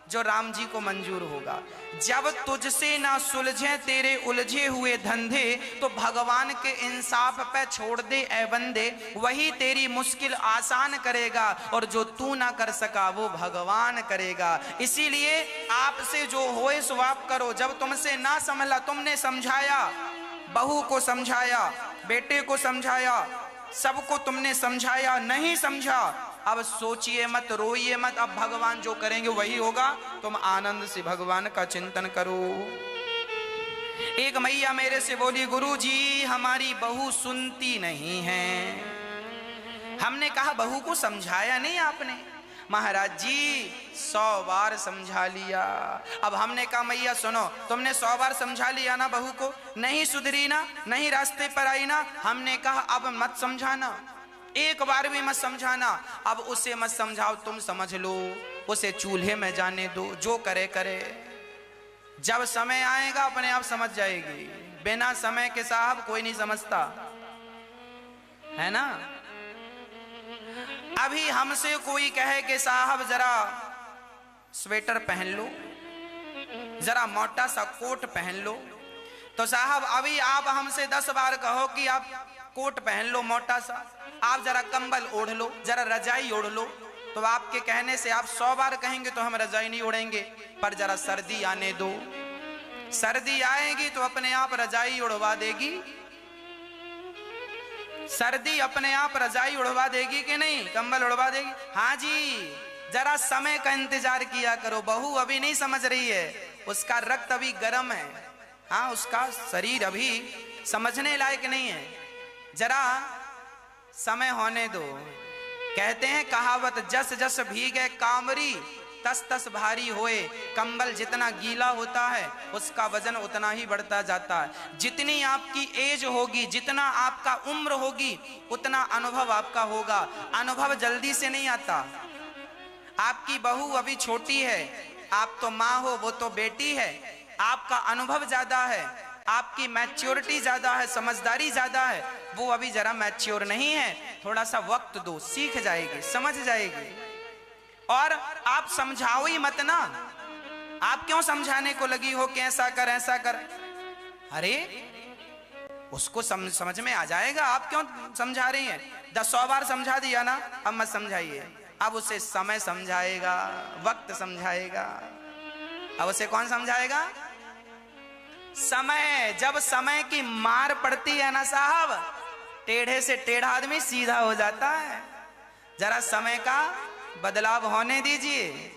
जो राम जी को मंजूर होगा। जब तुझसे ना सुलझे तेरे उलझे हुए धंधे, तो भगवान के इंसाफ पे छोड़ दे ए बंदे, वही तेरी मुश्किल आसान करेगा, और जो तू ना कर सका वो भगवान करेगा। इसीलिए आपसे जो होए सो आप करो। जब तुमसे ना संभला, तुमने समझाया, बहू को समझाया, बेटे को समझाया, सबको तुमने समझाया, नहीं समझा, अब सोचिए मत, रोइए मत, अब भगवान जो करेंगे वही होगा। तुम आनंद से भगवान का चिंतन करो। एक मैया मेरे से बोली, गुरुजी हमारी बहू सुनती नहीं है। हमने कहा बहू को समझाया नहीं आपने? महाराज जी 100 बार समझा लिया। अब हमने कहा मैया सुनो, तुमने 100 बार समझा लिया ना बहू को, नहीं सुधरी ना, नहीं रास्ते पर आई ना। हमने कहा अब मत समझाना, एक बार भी मत समझाना। अब उसे मत समझाओ, तुम समझ लो, उसे चूल्हे में जाने दो, जो करे करे, जब समय आएगा अपने आप समझ जाएगी। बिना समय के साहब कोई नहीं समझता, है ना। अभी हमसे कोई कहे कि साहब जरा स्वेटर पहन लो, जरा मोटा सा कोट पहन लो, तो साहब अभी आप हमसे 10 बार कहो कि आप कोट पहन लो मोटा सा, आप जरा कंबल ओढ़ लो, जरा रजाई ओढ़ लो, तो आपके कहने से आप 100 बार कहेंगे तो हम रजाई नहीं ओढ़ेंगे, पर जरा सर्दी आने दो। सर्दी आएगी तो अपने आप रजाई उड़वा देगी, सर्दी अपने आप रजाई उड़वा देगी कि नहीं, कंबल उड़वा देगी। हाँ जी, जरा समय का इंतजार किया करो। बहू अभी नहीं समझ रही है, उसका रक्त अभी गर्म है, हाँ उसका शरीर अभी समझने लायक नहीं है, जरा समय होने दो। कहते हैं कहावत, जस जस भीगे कामरी तस तस भारी होए। कंबल जितना गीला होता है उसका वजन उतना ही बढ़ता जाता है। जितनी आपकी एज होगी, जितना आपका उम्र होगी, उतना अनुभव आपका होगा। अनुभव जल्दी से नहीं आता। आपकी बहू अभी छोटी है, आप तो माँ हो, वो तो बेटी है। आपका अनुभव ज्यादा है, आपकी मैच्योरिटी ज्यादा है, समझदारी ज्यादा है। वो अभी जरा मैच्योर नहीं है, थोड़ा सा वक्त दो, सीख जाएगी, समझ जाएगी। और आप समझाओ ही मत ना, आप क्यों समझाने को लगी हो कि ऐसा कर ऐसा कर। अरे उसको समझ में आ जाएगा, आप क्यों समझा रही हैं? 10 बार समझा दिया ना, अब मत समझाइए। अब उसे समय समझाएगा, वक्त समझाएगा। अब उसे कौन समझाएगा? समय। जब समय की मार पड़ती है ना साहब, टेढ़े से टेढ़ा आदमी सीधा हो जाता है। जरा समय का बदलाव होने दीजिए।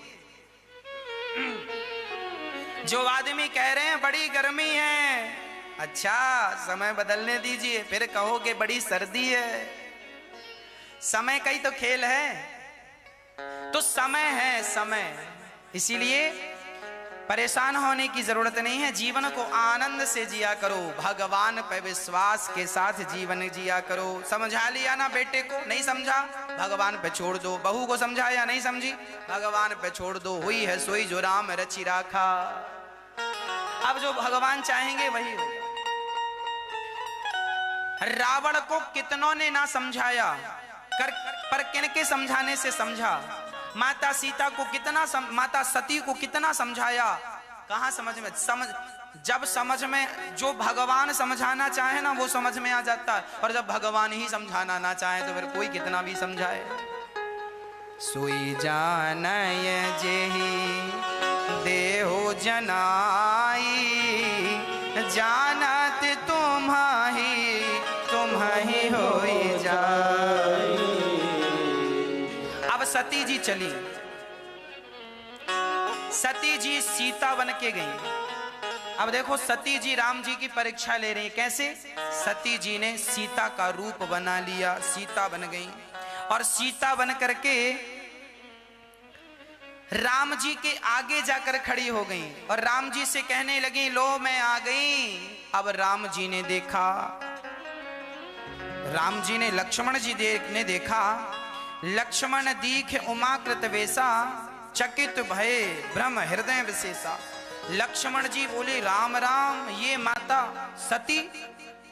जो आदमी कह रहे हैं बड़ी गर्मी है, अच्छा समय बदलने दीजिए, फिर कहोगे बड़ी सर्दी है। समय का ही तो खेल है। तो समय है समय, इसीलिए परेशान होने की जरूरत नहीं है। जीवन को आनंद से जिया करो, भगवान पे विश्वास के साथ जीवन जिया करो। समझा लिया ना बेटे को? नहीं समझा, भगवान पे छोड़ दो। बहू को समझाया, नहीं समझी, भगवान पे छोड़ दो। हुई है सोई जो राम रचि राखा। अब जो भगवान चाहेंगे वही होगा। रावण को कितनों ने ना समझाया, पर किनके समझाने से समझा। माता सीता को कितना माता सती को कितना समझाया, कहां समझ में। जब समझ में जो भगवान समझाना चाहे ना, वो समझ में आ जाता है। और जब भगवान ही समझाना ना चाहे तो फिर कोई कितना भी समझाए। सोई जानय जेहि देहो जनाई, जानत तुम्हाही होई जाई। अब सती जी चली, सती जी सीता बन के गई। अब देखो सती जी राम जी की परीक्षा ले रही। कैसे? सती जी ने सीता का रूप बना लिया, सीता बन गई। और सीता बन करके राम जी के आगे जाकर खड़ी हो गई और राम जी से कहने लगी, लो मैं आ गई। अब राम जी ने देखा, राम जी ने लक्ष्मण जी ने देखा। लक्ष्मण दीख उमाकृत वेसा, चकित भये ब्रह्म हृदय विशेषा। लक्ष्मण जी बोले, राम राम, ये माता सती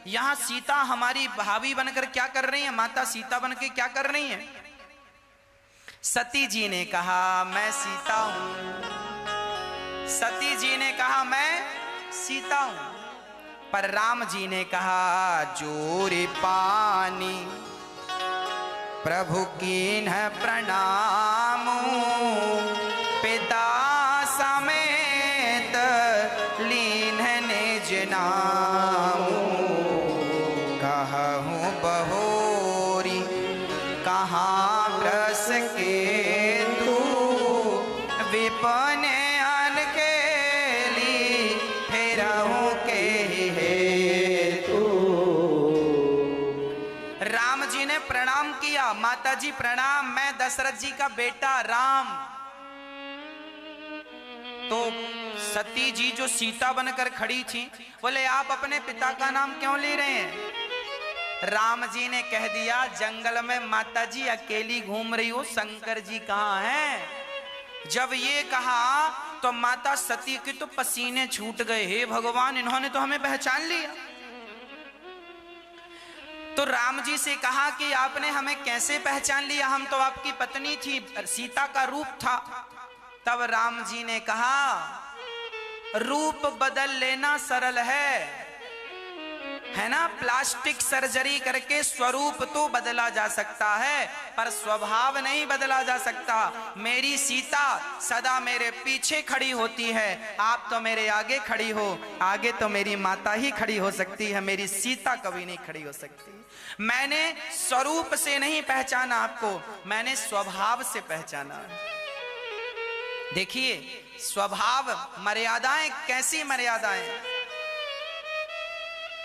यहाँ सीता हमारी भाभी बनकर क्या कर रही है? माता सीता बन के क्या कर रही है? सती जी ने कहा, मैं सीता हूं। सती जी ने कहा, मैं सीता हूं। पर राम जी ने कहा, जोरे पानी प्रभु कीन्ह प्रणाम, पिता समेत लीन निज नाम। कहूँ बहोरी कहाँ ब्रस के तू, विपन अनकेली फेरहूँ के हेतु। राम जी ने प्रणाम किया, माता जी प्रणाम, मैं दशरथ जी का बेटा राम। तो सती जी जो सीता बनकर खड़ी थी, बोले आप अपने पिता का नाम क्यों ले रहे हैं? राम जी ने कह दिया, जंगल में माता जी अकेली घूम रही हो, शंकर जी कहाँ हैं? जब ये कहा तो माता सती के तो पसीने छूट गए। हे भगवान, इन्होंने तो हमें पहचान लिया। तो राम जी से कहा कि आपने हमें कैसे पहचान लिया? हम तो आपकी पत्नी थी, सीता का रूप था। तब राम जी ने कहा, रूप बदल लेना सरल है, है ना। प्लास्टिक सर्जरी करके स्वरूप तो बदला जा सकता है, पर स्वभाव नहीं बदला जा सकता। मेरी सीता सदा मेरे पीछे खड़ी होती है, आप तो मेरे आगे खड़ी हो। आगे तो मेरी माता ही खड़ी हो सकती है, मेरी सीता कभी नहीं खड़ी हो सकती। मैंने स्वरूप से नहीं पहचाना आपको, मैंने स्वभाव से पहचाना। देखिए स्वभाव, मर्यादाएं, कैसी मर्यादाएं।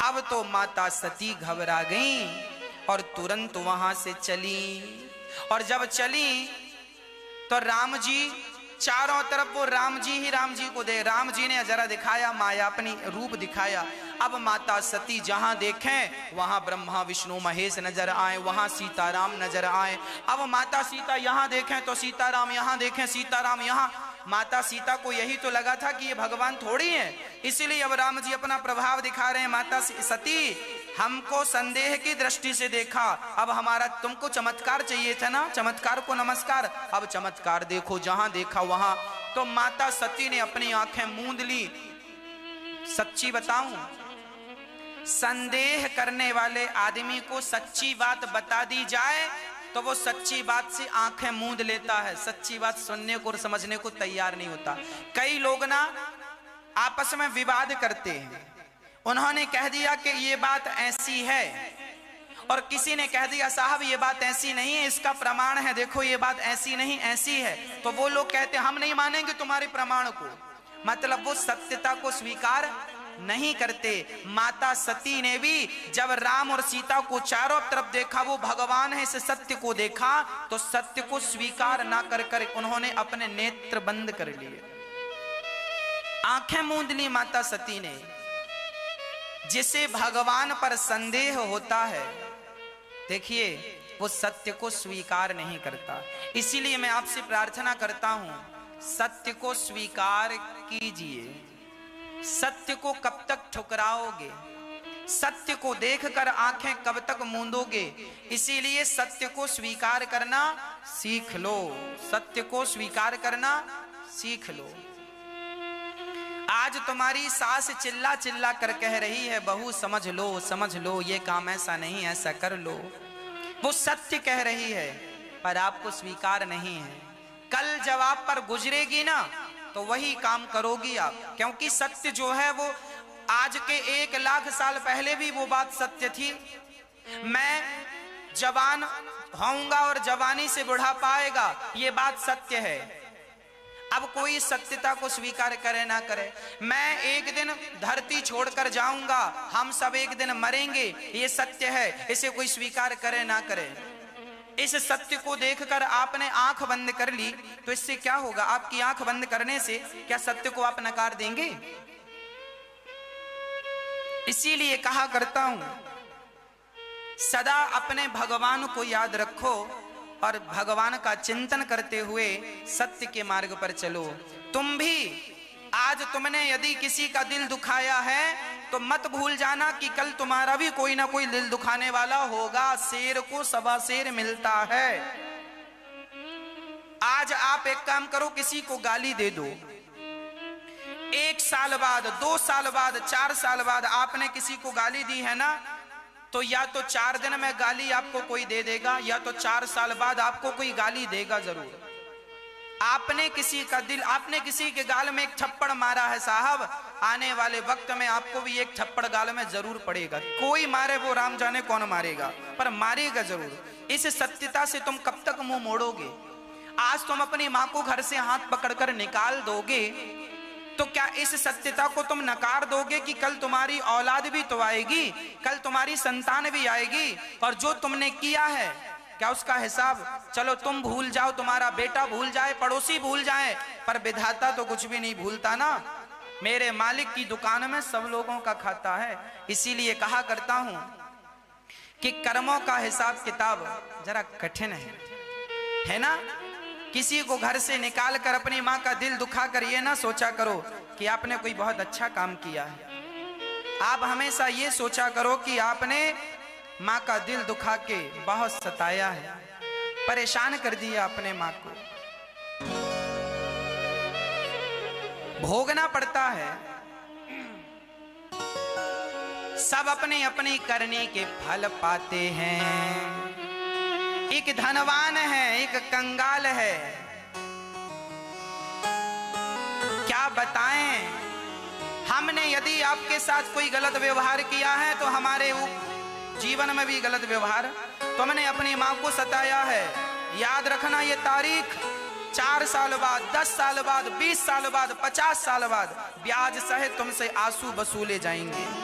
अब तो माता सती घबरा गई और तुरंत वहां से चली। और जब चली तो राम जी चारों तरफ, वो राम जी ही राम जी को दे, राम जी ने जरा दिखाया माया, अपनी रूप दिखाया। अब माता सती जहां देखें वहां ब्रह्मा विष्णु महेश नजर आए, वहां सीताराम नजर आए। अब माता सीता यहां देखें तो सीताराम, यहां देखें सीताराम, यहां। माता सीता को यही तो लगा था कि ये भगवान थोड़ी है, इसीलिए अब राम जी अपना प्रभाव दिखा रहे हैं। माता सती, हमको संदेह की दृष्टि से देखा, अब हमारा, तुमको चमत्कार चाहिए था ना, चमत्कार को नमस्कार, अब चमत्कार देखो। जहां देखा वहां। तो माता सती ने अपनी आंखें मूंद ली। सच्ची बताऊं, संदेह करने वाले आदमी को सच्ची बात बता दी जाए तो वो सच्ची बात से आंखें मूंद लेता है, सच्ची बात सुनने को और समझने को तैयार नहीं होता। कई लोग ना आपस में विवाद करते हैं, उन्होंने कह दिया कि ये बात ऐसी है, और किसी ने कह दिया साहब ये बात ऐसी नहीं है, इसका प्रमाण है, देखो ये बात ऐसी नहीं ऐसी है। तो वो लोग कहते हैं हम नहीं मानेंगे तुम्हारे प्रमाण को, मतलब वो सत्यता को स्वीकार नहीं करते। माता सती ने भी जब राम और सीता को चारों तरफ देखा, वो भगवान है, इस सत्य को देखा, तो सत्य को स्वीकार ना कर कर उन्होंने अपने नेत्र बंद कर लिए, आंखें मूंद ली माता सती ने। जिसे भगवान पर संदेह होता है, देखिए वो सत्य को स्वीकार नहीं करता। इसीलिए मैं आपसे प्रार्थना करता हूं, सत्य को स्वीकार कीजिए। सत्य को कब तक ठुकराओगे, सत्य को देखकर आंखें कब तक मूंदोगे। इसीलिए सत्य को स्वीकार करना सीख लो, सत्य को स्वीकार करना सीख लो। आज तुम्हारी सास चिल्ला चिल्ला कर कह रही है बहू समझ लो, ये काम ऐसा नहीं, ऐसा कर लो। वो सत्य कह रही है पर आपको स्वीकार नहीं है। कल जब आप पर गुजरेगी ना तो वही काम करोगी आप, क्योंकि सत्य जो है वो आज के 1 लाख साल पहले भी वो बात सत्य थी। मैं जवान होऊंगा और जवानी से बुढ़ापा आएगा, ये बात सत्य है। अब कोई सत्यता को स्वीकार करे ना करे, मैं एक दिन धरती छोड़कर जाऊंगा, हम सब एक दिन मरेंगे, ये सत्य है, इसे कोई स्वीकार करे ना करे। इस सत्य को देखकर आपने आंख बंद कर ली तो इससे क्या होगा? आपकी आंख बंद करने से क्या सत्य को आप नकार देंगे? इसीलिए कहा करता हूं, सदा अपने भगवान को याद रखो और भगवान का चिंतन करते हुए सत्य के मार्ग पर चलो। तुम भी आज तुमने यदि किसी का दिल दुखाया है तो मत भूल जाना कि कल तुम्हारा भी कोई ना कोई दिल दुखाने वाला होगा। शेर को सवा शेर मिलता है। आज आप एक काम करो, किसी को गाली दे दो, 1 साल बाद, 2 साल बाद, 4 साल बाद आपने किसी को गाली दी है ना, तो या तो 4 दिन में गाली आपको कोई दे देगा, या तो 4 साल बाद आपको कोई गाली देगा जरूर। आपने किसी का दिल, आपने किसी के गाल में एक थप्पड़ मारा है साहब, आने वाले वक्त में आपको भी एक थप्पड़ गाल में जरूर पड़ेगा। कोई मारे वो राम जाने कौन मारेगा, पर मारेगा जरूर। इस सत्यता से तुम कब तक मुंह मोड़ोगे? आज तुम अपनी मां को घर से हाथ पकड़कर निकाल दोगे तो क्या इस सत्यता को तुम नकार दोगे कि कल तुम्हारी औलाद भी तो आएगी, कल तुम्हारी संतान भी आएगी, और जो तुमने किया है क्या उसका हिसाब? चलो तुम भूल जाओ, तुम्हारा बेटा भूल जाए, पड़ोसी भूल जाए, पर विधाता तो कुछ भी नहीं भूलता ना। मेरे मालिक की दुकान में सब लोगों का खाता है। इसीलिए कहा करता हूं कि कर्मों का हिसाब किताब जरा कठिन है ना। किसी को घर से निकाल कर अपनी माँ का दिल दुखा कर ये ना सोचा करो कि आपने कोई बहुत अच्छा काम किया है। आप हमेशा ये सोचा करो कि आपने माँ का दिल दुखा के बहुत सताया है, परेशान कर दिया अपने माँ को, भोगना पड़ता है। सब अपने अपने करने के फल पाते हैं। एक धनवान है, एक कंगाल है। क्या बताएं, हमने यदि आपके साथ कोई गलत व्यवहार किया है तो हमारे जीवन में भी गलत व्यवहार, तो हमने अपनी मां को सताया है, याद रखना ये तारीख 4 साल बाद, 10 साल बाद, 20 साल बाद, 50 साल बाद ब्याज सहित तुमसे आंसू वसूले जाएंगे।